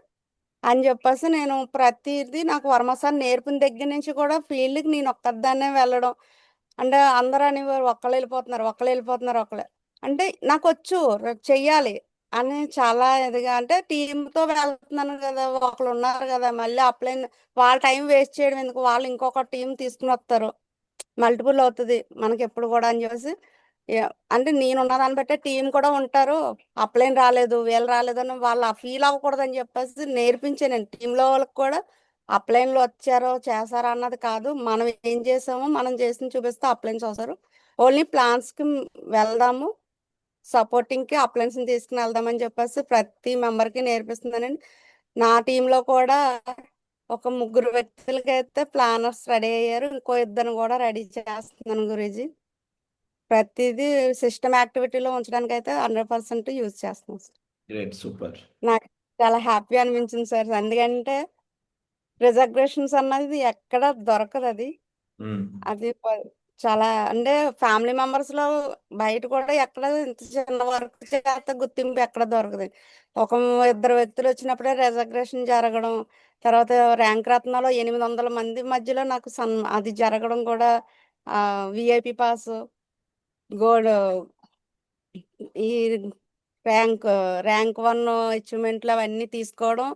[SPEAKER 2] అని చెప్పేసి నేను ప్రతిదీ నాకు వర్మ సార్ నేర్పిన దగ్గర నుంచి కూడా ఫీల్డ్కి నేను ఒక్కదాన్నే వెళ్ళడం. అంటే అందరూ అనేవారు ఒక్కళ్ళు వెళ్ళిపోతున్నారు ఒక్కళ్ళే. అంటే నాకు వచ్చు, రేపు చెయ్యాలి అని చాలా ఇదిగా, అంటే టీంతో వెళ్తున్నాను కదా, ఒకళ్ళు ఉన్నారు కదా, మళ్ళీ అప్లైన్ వాళ్ళ టైం వేస్ట్ చేయడం ఎందుకు, వాళ్ళు ఇంకొక టీం తీసుకుని వస్తారు, మల్టిపుల్ అవుతుంది మనకి ఎప్పుడు కూడా అని చెప్పేసి అంటే నేను ఉన్న దాన్ని బట్టే టీం కూడా ఉంటారు. అప్లైన్ రాలేదు, వీళ్ళు రాలేదు అని వాళ్ళు ఫీల్ అవ్వకూడదు అని చెప్పేసి నేర్పించాను. టీంలో వాళ్ళకి కూడా అప్లైన్లు వచ్చారో చేశారో అన్నది కాదు, మనం ఏం చేసామో మనం చేసి చూపిస్తే అప్లైన్స్ వస్తారు. ఓన్లీ ప్లాన్స్కి వెళ్దాము, సపోర్టింగ్కి అప్లైన్స్ని తీసుకుని వెళ్దామని చెప్పేసి ప్రతి మెంబర్కి నేర్పిస్తుందనండి. నా టీంలో కూడా ఒక 3 వ్యక్తులకి అయితే ప్లానర్స్ రెడీ అయ్యారు, ఇంకో 2 కూడా రెడీ చేస్తున్నాను గురూజీ. ప్రతిదీ సిస్టమ్ యాక్టివిటీలో ఉంచడానికి అయితే 100% యూజ్ చేస్తున్నాం సార్.
[SPEAKER 8] Great, super.
[SPEAKER 2] నాకు చాలా హ్యాపీ అనిపించింది సార్, ఎందుకంటే రిజర్వేషన్స్ అన్నది ఎక్కడ దొరకదు. అది చాలా అంటే ఫ్యామిలీ మెంబర్స్ లో బయట కూడా ఎక్కడ ఇంత చిన్న వర్క్ చేస్తే గుర్తింపు ఎక్కడ దొరకదు. ఒక 2 వ్యక్తులు వచ్చినప్పుడే రిజర్వేషన్ జరగడం, తర్వాత ర్యాంక్ రత్నాలో 800 మంది మధ్యలో నాకు అది జరగడం కూడా, విఐపి పాస్, గోల్డ్, ఈ ర్యాంక్ 1 అచీవ్మెంట్లు అవన్నీ తీసుకోవడం,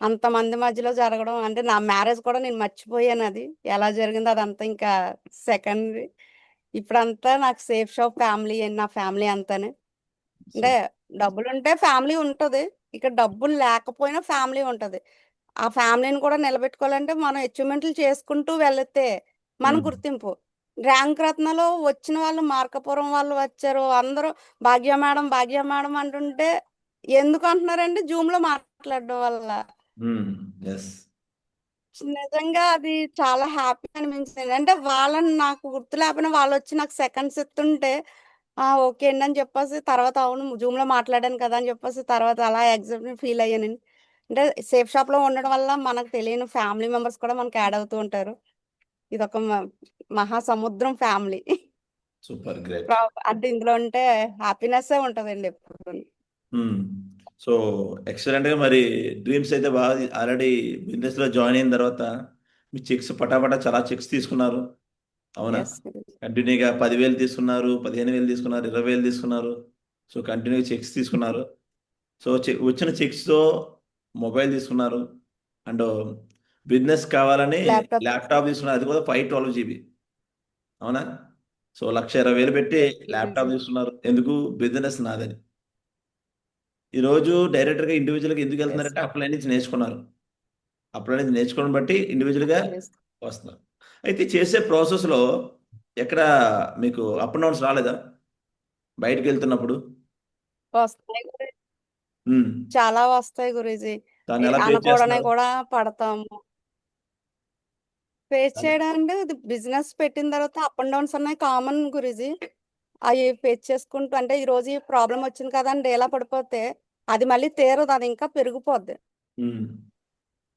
[SPEAKER 2] అంతమంది మధ్యలో జరగడం, అంటే నా మ్యారేజ్ కూడా నేను మర్చిపోయాను, అది ఎలా జరిగిందో అదంతా ఇంకా సెకండరీ. ఇప్పుడంతా నాకు సేఫ్ షాప్ ఫ్యామిలీ నా ఫ్యామిలీ అంతానే. అంటే డబ్బులు ఉంటే ఫ్యామిలీ ఉంటుంది, ఇక్కడ డబ్బులు లేకపోయినా ఫ్యామిలీ ఉంటుంది. ఆ ఫ్యామిలీని కూడా నిలబెట్టుకోవాలంటే మనం అచీవ్మెంట్లు చేసుకుంటూ వెళితే మన గుర్తింపు. ర్యాంక్ రత్నలో వచ్చిన వాళ్ళు మార్కాపురం వాళ్ళు వచ్చారు, అందరూ భాగ్య మేడం అంటుంటే ఎందుకు అంటున్నారంటే జూమ్ లో మాట్లాడడం వల్ల. నిజంగా అది చాలా హ్యాపీ అనిపించింది. అంటే వాళ్ళని నాకు గుర్తు లేకపోయినా వాళ్ళు వచ్చి నాకు సెకండ్స్ ఇస్తుంటే ఓకే అండి అని చెప్పేసి, తర్వాత అవును జూమ్ లో మాట్లాడాను కదా అని చెప్పేసి తర్వాత అలా ఎగ్జైట్ ఫీల్ అయ్యానండి. అంటే సేఫ్ షాప్ లో ఉండడం వల్ల మనకు తెలియని ఫ్యామిలీ మెంబర్స్ కూడా మనకు యాడ్ అవుతూ ఉంటారు. ఇది ఒక మహాసముద్రం ఫ్యామిలీ.
[SPEAKER 8] Super, great.
[SPEAKER 2] అంటే ఇందులో ఉంటే హ్యాపీనెస్ ఉంటదండి ఎప్పుడు.
[SPEAKER 8] సో ఎక్సలెంట్గా. మరి డ్రీమ్స్ అయితే బాగా ఆల్రెడీ బిజినెస్లో జాయిన్ అయిన తర్వాత మీ చెక్స్ పటాపటా చాలా చెక్స్ తీసుకున్నారు, అవునా?
[SPEAKER 2] ఎస్
[SPEAKER 8] కంటిన్యూగా 10,000 తీసుకున్నారు, 15,000 తీసుకున్నారు, 20,000 తీసుకున్నారు. సో కంటిన్యూగా చెక్స్ తీసుకున్నారు. సో వచ్చిన చెక్స్తో మొబైల్ తీసుకున్నారు, అండ్ బిజినెస్ కావాలని ల్యాప్టాప్ తీసుకున్నారు, అది కూడా 512 GB, అవునా? సో 1,20,000 పెట్టి ల్యాప్టాప్ తీసుకున్నారు, ఎందుకు? బిజినెస్ నాదని. ఈరోజు డైరెక్టర్గా ఇండివిజువల్గా ఎందుకు వెళ్తున్నారంటే అప్లై నుంచి నేర్చుకున్నారు, అప్లై నుంచి నేర్చుకోవడం బట్టి ఇండివిజువల్గా వస్తున్నారు. అయితే చేసే ప్రాసెస్లో ఎక్కడ మీకు అప్ అండ్ డౌన్స్ రాలేదా బయటకు వెళ్తున్నప్పుడు?
[SPEAKER 2] వస్తాయి గురూజీ, చాలా వస్తాయి గురూజీ.
[SPEAKER 8] దాన్ని ఎలా ఫేస్
[SPEAKER 2] అనుకోవడమే
[SPEAKER 8] చేస్తున్నారు?
[SPEAKER 2] కూడా పడతాము. ఫేస్ చేయడం అంటే ఇది బిజినెస్ పెట్టిన తర్వాత అప్ అండ్ డౌన్స్ అన్నాయి కామన్ గురూజీ. అవి ఫేస్ చేసుకుంటూ, అంటే ఈ రోజు ఈ ప్రాబ్లం వచ్చింది కదా అని డేలా పడిపోతే అది మళ్ళీ తీరదు, అది ఇంకా పెరిగిపోద్ది.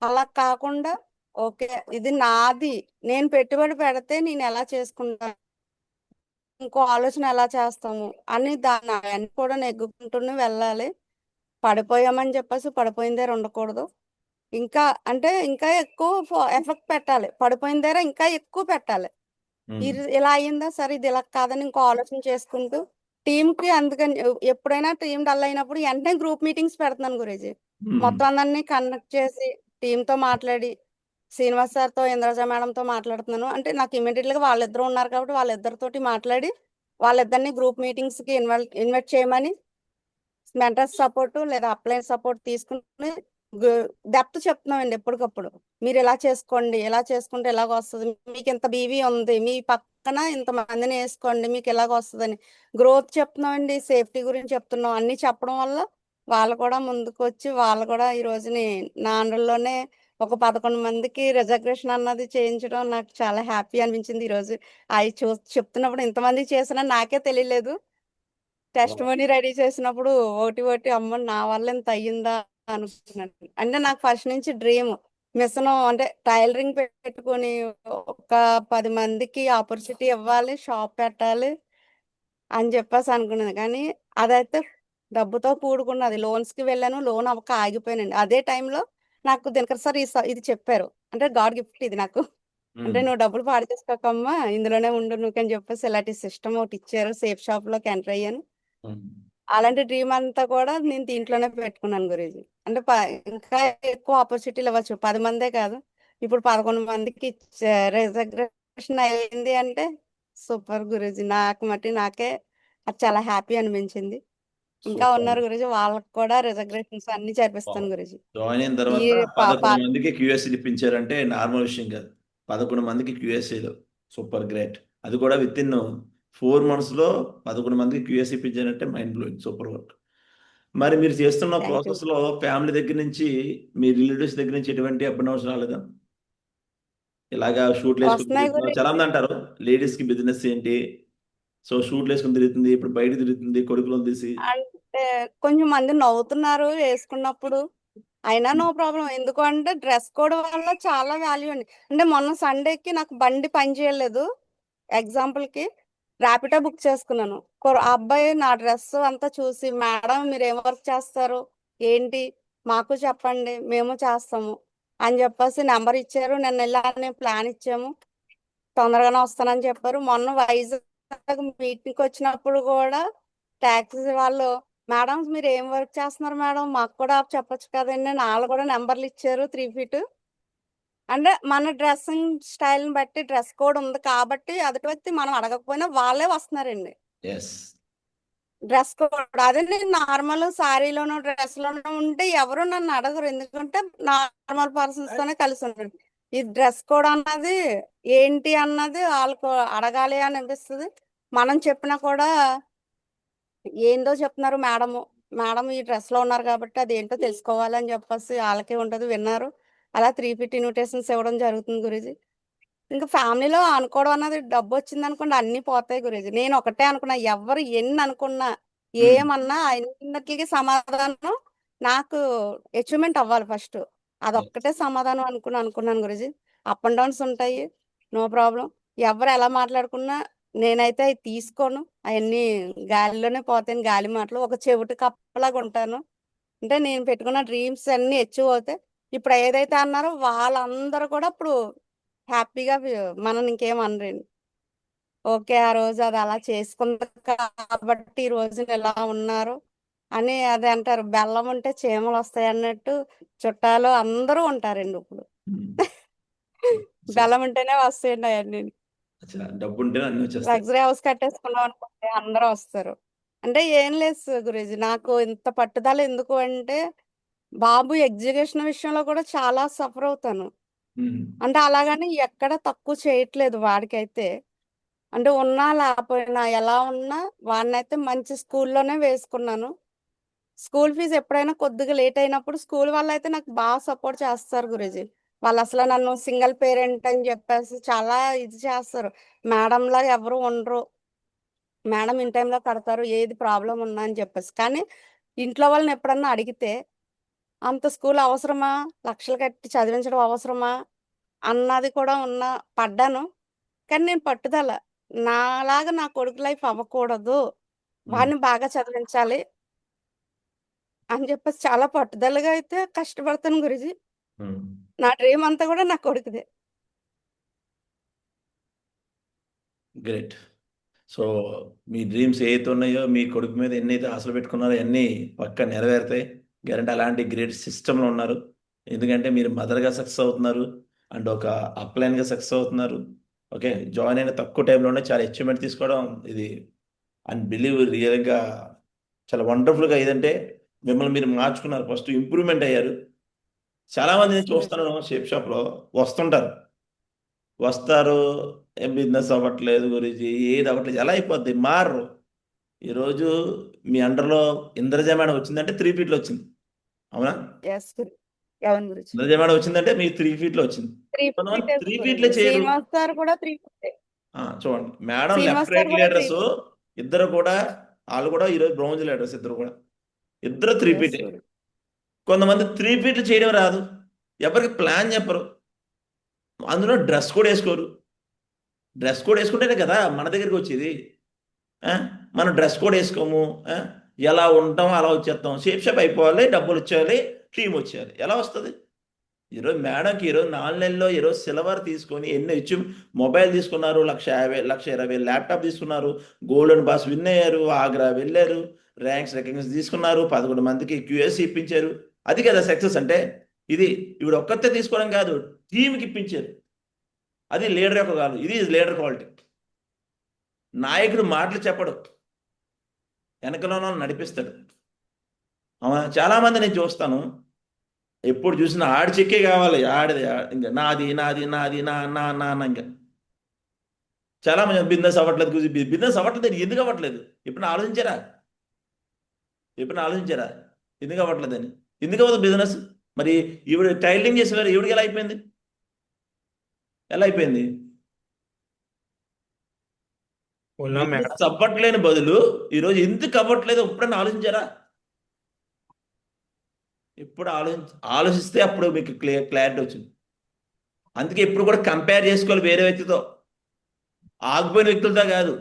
[SPEAKER 2] అలా కాకుండా ఓకే ఇది నాది, నేను పెట్టుబడి పెడితే నేను ఎలా చేసుకుంటాను, ఇంకో ఆలోచన ఎలా చేస్తాము అని దాన్ని అవన్నీ కూడా నెగ్గుకుంటూనే వెళ్ళాలి. పడిపోయామని చెప్పేసి పడిపోయిన దగ్గర ఉండకూడదు, ఇంకా అంటే ఇంకా ఎక్కువ ఎఫెక్ట్ పెట్టాలి, పడిపోయిన దగ్గర ఇంకా ఎక్కువ పెట్టాలి. ఇది ఇలా అయిందా సరే, ఇది ఇలా కాదని ఇంకో ఆలోచన చేసుకుంటూ టీంకి. అందుకని ఎప్పుడైనా టీం డల్ అయినప్పుడు వెంటనే గ్రూప్ మీటింగ్స్ పెడుతున్నాను గురూజీ. మొత్తం అందరినీ కనెక్ట్ చేసి టీంతో మాట్లాడి శ్రీనివాస్ సార్తో ఇంద్రజ మేడంతో మాట్లాడుతున్నాను. అంటే నాకు ఇమీడియట్గా వాళ్ళిద్దరూ ఉన్నారు కాబట్టి వాళ్ళిద్దరితోటి మాట్లాడి వాళ్ళిద్దరిని గ్రూప్ మీటింగ్స్కి ఇన్వైట్ చేయమని మెంటర్స్ సపోర్ట్ లేదా అప్లైన్ సపోర్ట్ తీసుకుని డెప్త్ చెప్తున్నామండి ఎప్పటికప్పుడు. మీరు ఇలా చేసుకోండి, ఇలా చేసుకుంటే ఎలాగ వస్తుంది, మీకు ఇంత బీవీ ఉంది, మీ పక్కన ఇంతమందిని వేసుకోండి, మీకు ఎలాగ వస్తుందని గ్రోత్ చెప్తున్నామండి. సేఫ్టీ గురించి చెప్తున్నాం. అన్ని చెప్పడం వల్ల వాళ్ళు కూడా ముందుకు వచ్చి వాళ్ళు కూడా ఈ రోజుని నా అండర్లోనే ఒక 11 మందికి రిజర్వేషన్ అన్నది చేయించడం నాకు చాలా హ్యాపీ అనిపించింది ఈరోజు. అవి చెప్తున్నప్పుడు ఇంతమంది చేసినా నాకే తెలియలేదు. టెస్ట్ మనీ రెడీ చేసినప్పుడు ఒకటి అమ్మ నా వల్ల ఇంత అయ్యిందా అనుకున్నాను. అంటే నాకు ఫస్ట్ నుంచి డ్రీమ్ మిషన్ అంటే టైలరింగ్ పెట్టుకొని ఒక 10 మందికి ఆపర్చునిటీ ఇవ్వాలి, షాప్ పెట్టాలి అని చెప్పేసి అనుకున్నాను. కానీ అదైతే డబ్బుతో కూడుకున్నది. లోన్స్కి వెళ్ళాను, లోన్ అవ్వక ఆగిపోయానండి. అదే టైంలో నాకు దినకర్ సార్ ఇది చెప్పారు. అంటే గాడ్ గిఫ్ట్ ఇది నాకు. అంటే నువ్వు డబ్బులు పాడు చేసుకోకమ్మా, ఇందులోనే ఉండు నువ్వు అని చెప్పేసి ఇలాంటి సిస్టమ్ ఒకటి ఇచ్చారు. సేఫ్ షాప్లోకి ఎంటర్ అయ్యాను. అలాంటి డ్రీమ్ అంతా కూడా నేను దీంట్లోనే పెట్టుకున్నాను గురూజీ. అంటే ఇంకా ఎక్కువ ఆపర్చునిటీలు ఇవ్వచ్చు. 10 మందే కాదు, ఇప్పుడు 11 మందికి రిజర్వేషన్ అయింది అంటే సూపర్ గురూజీ. నాకు మట్టి నాకే అది చాలా హ్యాపీ అనిపించింది. ఇంకా
[SPEAKER 8] సూపర్.
[SPEAKER 2] ఉన్నారు గురూజీ, వాళ్ళకి కూడా రిజర్వేషన్స్ అన్ని చేర్పిస్తాను గురూజీ.
[SPEAKER 8] జాయిన్ అయిన
[SPEAKER 2] ఈ
[SPEAKER 8] తర్వాత 11 మందికి క్యూఎస్సీ ఇప్పించారంటే నార్మల్ విషయం కాదు. 11 మందికి క్యూఎస్సీలు సూపర్ గ్రేట్. అది కూడా విత్ ఇన్ 4 మంత్స్లో 11 మందికి క్యూఎస్సీ ఇప్పించారంటే మైండ్ బ్లోయింగ్, సూపర్ వర్క్. మరి మీరు చేస్తున్న
[SPEAKER 2] థ్యాంక్ యూ.
[SPEAKER 8] ప్రాసెస్లో ఫ్యామిలీ దగ్గర నుంచి మీ రిలేటివ్స్ దగ్గర నుంచి ఎటువంటి అప్ అండ్ డౌన్స్ రాలేదా? ఇలాగా షూట్లు వేసుకుని
[SPEAKER 2] వస్తున్నాయి
[SPEAKER 8] తిరుగుతున్నారు.
[SPEAKER 2] గురూజీ.
[SPEAKER 8] చాలా మంది అంటారు లేడీస్కి బిజినెస్ ఏంటి, సో షూట్లు వేసుకుని తిరుగుతుంది, ఇప్పుడు బయట తిరుగుతుంది కొడుకులను తీసి.
[SPEAKER 2] అంటే కొంచెం మంది నవ్వుతున్నారు వేసుకున్నప్పుడు, అయినా నో ప్రాబ్లం. ఎందుకు అంటే డ్రెస్ కోడ్ వల్ల చాలా వాల్యూ అండి. అంటే మొన్న సండేకి నాకు బండి పని చేయలేదు. ఎగ్జాంపుల్కి ర్యాపిడో బుక్ చేసుకున్నాను. ఆ అబ్బాయి నా డ్రెస్ అంతా చూసి, మేడం మీరు ఏం వర్క్ చేస్తారు ఏంటి మాకు చెప్పండి మేము చేస్తాము అని చెప్పేసి నెంబర్ ఇచ్చారు. నిన్న వెళ్ళాలని ప్లాన్ ఇచ్చాము, తొందరగానే వస్తానని చెప్పారు. మొన్న వైజాగ్ మీటింగ్కి వచ్చినప్పుడు కూడా ట్యాక్సీ వాళ్ళు మేడం మీరు ఏం వర్క్ చేస్తున్నారు మేడం మాకు కూడా చెప్పొచ్చు కదండి, వాళ్ళు కూడా నెంబర్లు ఇచ్చారు 3 feet. అంటే మన డ్రెస్సింగ్ స్టైల్ని బట్టి డ్రెస్ కోడ్ ఉంది కాబట్టి అదుటి వ్యక్తి మనం అడగకపోయినా వాళ్ళే వస్తున్నారండి.
[SPEAKER 8] ఎస్.
[SPEAKER 2] డ్రెస్ కోడ్ అదే నేను నార్మల్ శారీలోనో డ్రెస్లోనో ఉంటే ఎవరు నన్ను అడగరు, ఎందుకంటే నార్మల్ పర్సన్స్ తోనే కలిసి ఉంటారు. ఈ డ్రెస్ కోడ్ అన్నది ఏంటి అన్నది వాళ్ళకు అడగాలి అని అనిపిస్తుంది. మనం చెప్పినా కూడా ఏందో చెప్తున్నారు మేడం ఈ డ్రెస్ లో ఉన్నారు కాబట్టి అది ఏంటో తెలుసుకోవాలని చెప్పేసి వాళ్ళకే ఉంటది, విన్నారు. అలా 3 feet ఇన్విటేషన్స్ ఇవ్వడం జరుగుతుంది గురూజీ. ఇంకా ఫ్యామిలీలో అనుకోవడం అన్నది డబ్బు వచ్చింది అనుకోండి అన్ని పోతాయి గురూజీ. నేను ఒకటే అనుకున్నా, ఎవరు ఎన్ని అనుకున్నా ఏమన్నా అన్నిటికీ సమాధానం నాకు అచీవ్మెంట్ అవ్వాలి ఫస్ట్. అదొక్కటే సమాధానం అనుకున్నాను గురూజీ. అప్ అండ్ డౌన్స్ ఉంటాయి, నో ప్రాబ్లం. ఎవరు ఎలా మాట్లాడుకున్నా నేనైతే అవి తీసుకోను. అవన్నీ గాలిలోనే పోతాను, గాలి మాటలు. ఒక చెవిటి కప్పలాగా ఉంటాను. అంటే నేను పెట్టుకున్న డ్రీమ్స్ అన్ని అచీవ్ అవుతాయి. ఇప్పుడు ఏదైతే అన్నారో వాళ్ళందరూ కూడా ఇప్పుడు హ్యాపీగా మనం ఇంకేం అనరండి. ఓకే ఆ రోజు అది అలా చేసుకుంది కాబట్టి ఈ రోజు ఎలా ఉన్నారు అని అది అంటారు. బెల్లం ఉంటే చీమలు వస్తాయి అన్నట్టు చుట్టాలు అందరూ ఉంటారండి ఇప్పుడు. బెల్లం ఉంటేనే వస్తాయండి అవన్నీ.
[SPEAKER 8] డబ్బు ఉంటే అన్ని వచ్చేస్తాయి.
[SPEAKER 2] లగ్జరీ హౌస్ కట్టేసుకున్నాం అనుకోండి అందరూ వస్తారు. అంటే ఏం లేదు గురూజీ, నాకు ఇంత పట్టుదల ఎందుకు అంటే బాబు ఎడ్యుకేషన్ విషయంలో కూడా చాలా సఫర్ అవుతాను. అంటే అలాగని ఎక్కడ తక్కువ చేయట్లేదు వాడికైతే. అంటే ఉన్నా లేకపోయినా ఎలా ఉన్నా వాడినైతే మంచి స్కూల్లోనే వేసుకున్నాను. స్కూల్ ఫీజు ఎప్పుడైనా కొద్దిగా లేట్ అయినప్పుడు స్కూల్ వాళ్ళు అయితే నాకు బాగా సపోర్ట్ చేస్తారు గురూజీ. వాళ్ళు అసలు నన్ను సింగిల్ పేరెంట్ అని చెప్పేసి చాలా ఇది చేస్తారు. మేడం లాగా ఎవరు ఉండరు, మేడం ఇన్ టైంలో కడతారు ఏది ప్రాబ్లం ఉన్నా అని చెప్పేసి. కానీ ఇంట్లో వాళ్ళని ఎప్పుడన్నా అడిగితే అంత స్కూల్ అవసరమా, లక్షలు కట్టి చదివించడం అవసరమా అన్నది కూడా పడ్డాను. కానీ నేను పట్టుదల నాలాగా నా కొడుకు లైఫ్ అవ్వకూడదు, వాడిని బాగా చదివించాలి అని చెప్పేసి చాలా పట్టుదలగా అయితే కష్టపడతాను గురూజీ. నా డ్రీమ్ అంతా కూడా నా కొడుకుదే.
[SPEAKER 8] గ్రేట్. సో మీ డ్రీమ్స్ ఏవైతే ఉన్నాయో మీ కొడుకు మీద ఎన్నైతే ఆశలు పెట్టుకున్నారో అన్నీ పక్కా నెరవేరుతాయి గ్యారెంటీ. అలాంటి గ్రేట్ సిస్టంలో ఉన్నారు. ఎందుకంటే మీరు మదర్గా సక్సెస్ అవుతున్నారు, అండ్ ఒక అప్లైన్గా సక్సెస్ అవుతున్నారు. ఓకే, జాయిన్ అయిన తక్కువ టైంలోనే చాలా అచీవ్మెంట్ తీసుకోవడం ఇది బిలీవ్ రియల్గా చాలా వండర్ఫుల్గా. ఏదంటే మిమ్మల్ని మీరు మార్చుకున్నారు, ఫస్ట్ ఇంప్రూవ్మెంట్ అయ్యారు. చాలామంది నేను చూస్తున్నాను షేప్ షాప్లో వస్తారు, ఏం బిజినెస్ అవ్వట్లేదు గురించి, ఏది అవ్వట్లేదు, ఎలా అయిపోద్ది, మారరు. ఈరోజు మీ అండర్లో ఇంద్రజ మేడం వచ్చిందంటే 3 ఫీట్లో వచ్చింది, అవునా?
[SPEAKER 2] ఎవరి గురించి
[SPEAKER 8] ఇంద్రజ మేడం వచ్చిందంటే మీకు 3 ఫీట్లో వచ్చింది.
[SPEAKER 2] 3
[SPEAKER 8] కొంతమంది
[SPEAKER 2] feet
[SPEAKER 8] 3 ఫీట్లో చేయరు.
[SPEAKER 2] శ్రీనివాస్ సార్ కూడా 3 feet.
[SPEAKER 8] చూడండి madam
[SPEAKER 2] Srinivas
[SPEAKER 8] left
[SPEAKER 2] sir
[SPEAKER 8] right
[SPEAKER 2] కూడా 3
[SPEAKER 8] లీడర్స్
[SPEAKER 2] feet.
[SPEAKER 8] ఇద్దరు కూడా, వాళ్ళు కూడా ఈరోజు బ్రౌంజ్ లీడర్స్ ఇద్దరు 3
[SPEAKER 2] Yes,
[SPEAKER 8] ఫీట్.
[SPEAKER 2] sir.
[SPEAKER 8] కొంతమంది 3 ఫీట్లు చేయడం రాదు, ఎవరికి ప్లాన్ చెప్పరు, అందులో డ్రెస్ కోడ్ వేసుకోరు. డ్రెస్ కోడ్ వేసుకుంటేనే కదా మన దగ్గరికి వచ్చేది. మనం డ్రెస్ కోడ్ వేసుకోము, ఎలా ఉంటాం అలా వచ్చేస్తాం. షేప్ అయిపోవాలి, డబ్బులు వచ్చేయాలి, టీం వచ్చేయాలి. ఎలా వస్తుంది? ఈరోజు మేడంకి ఈరోజు 4 నెలల్లో ఈరోజు సిల్వర్ తీసుకొని ఎన్ని ఇచ్చి మొబైల్ తీసుకున్నారు, 1,50,000 1,20,000 ల్యాప్టాప్ తీసుకున్నారు, గోల్డెన్ బాస్ విన్ అయ్యారు, ఆగ్రా వెళ్ళారు, ర్యాంక్స్ రికగ్నిషన్ తీసుకున్నారు, 11 మందికి క్యూఎస్ ఇప్పించారు. అది కదా సక్సెస్ అంటే. ఇది ఇప్పుడు ఒక్కతే తీసుకోవడం కాదు, టీంకి ఇప్పించారు. అది లీడర్ యొక్క కాదు, ఇది లీడర్ క్వాలిటీ. నాయకుడు మాటలు చెప్పడు, వెనకలోనో నడిపిస్తాడు. అవునా? చాలామంది నేను చూస్తాను, ఎప్పుడు చూసినా ఆడి చెక్కే కావాలి, ఆడిది ఇంకా నాది నాది నాది నా నా నా నా ఇంకా. చాలామంది బిజినెస్ అవ్వట్లేదు, బిజినెస్ అవ్వట్లేదు, ఎందుకు అవ్వట్లేదు? ఎప్పుడు ఆలోచించారా? ఎందుకు అవ్వట్లేదని? ఎందుకు అవ్వదు బిజినెస్? మరి ఈవిడ టైలింగ్ చేసేవారు, ఈవిడికి ఎలా అయిపోయింది? బిజినెస్ అవ్వట్లేని బదులు ఈరోజు ఎందుకు అవ్వట్లేదు ఎప్పుడన్నా ఆలోచించారా? ఎప్పుడు ఆలోచిస్తే అప్పుడు మీకు క్లారిటీ వచ్చింది. అందుకే ఎప్పుడు కూడా కంపేర్ చేసుకోవాలి వేరే వ్యక్తితో, ఆగిపోయిన వ్యక్తులతో కాదు,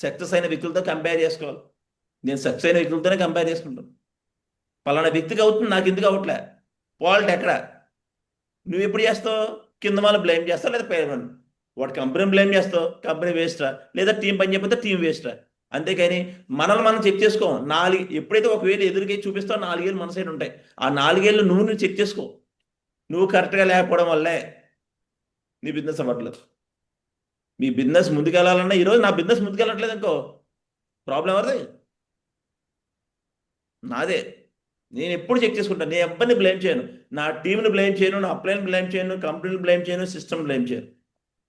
[SPEAKER 8] సక్సెస్ అయిన వ్యక్తులతో కంపేర్ చేసుకోవాలి. నేను సక్సెస్ అయిన వ్యక్తులతోనే కంపేర్ చేసుకుంటాను. పలానా వ్యక్తికి అవుతుంది, నాకు ఎందుకు అవ్వట్లే? ఫాల్ట్ ఎక్కడ? నువ్వు ఎప్పుడు చేస్తావు? కింద వాళ్ళు బ్లేమ్ చేస్తావు, లేదా పైన వాడు కంపెనీని బ్లేమ్ చేస్తావు, కంపెనీ వేస్ట్రా, లేదా టీం పని చెప్పితే టీం వేస్ట్రా. అంతేకాని మనల్ని మనం చెక్ చేసుకో. ఎప్పుడైతే ఒకవేళ ఎదురుగా చూపిస్తావు 4 ఏళ్ళు మన సైడ్ ఉంటాయి. ఆ 4 ఏళ్ళు నువ్వు చెక్ చేసుకో. నువ్వు కరెక్ట్గా లేకపోవడం వల్లే నీ బిజినెస్ అవ్వట్లేదు. మీ బిజినెస్ ముందుకెళ్ళాలన్నా, ఈరోజు నా బిజినెస్ ముందుకెళ్ళట్లేదు అనుకో, ప్రాబ్లం ఎవరిది? నాదే. నేను ఎప్పుడు చెక్ చేసుకుంటాను. నేను ఎవరిని బ్లేమ్ చేయను, నా టీంని బ్లేమ్ చేయను, నా అప్లైని బ్లేమ్ చేయను, కంపెనీని బ్లేమ్ చేయను, సిస్టమ్ బ్లేమ్ చేయను.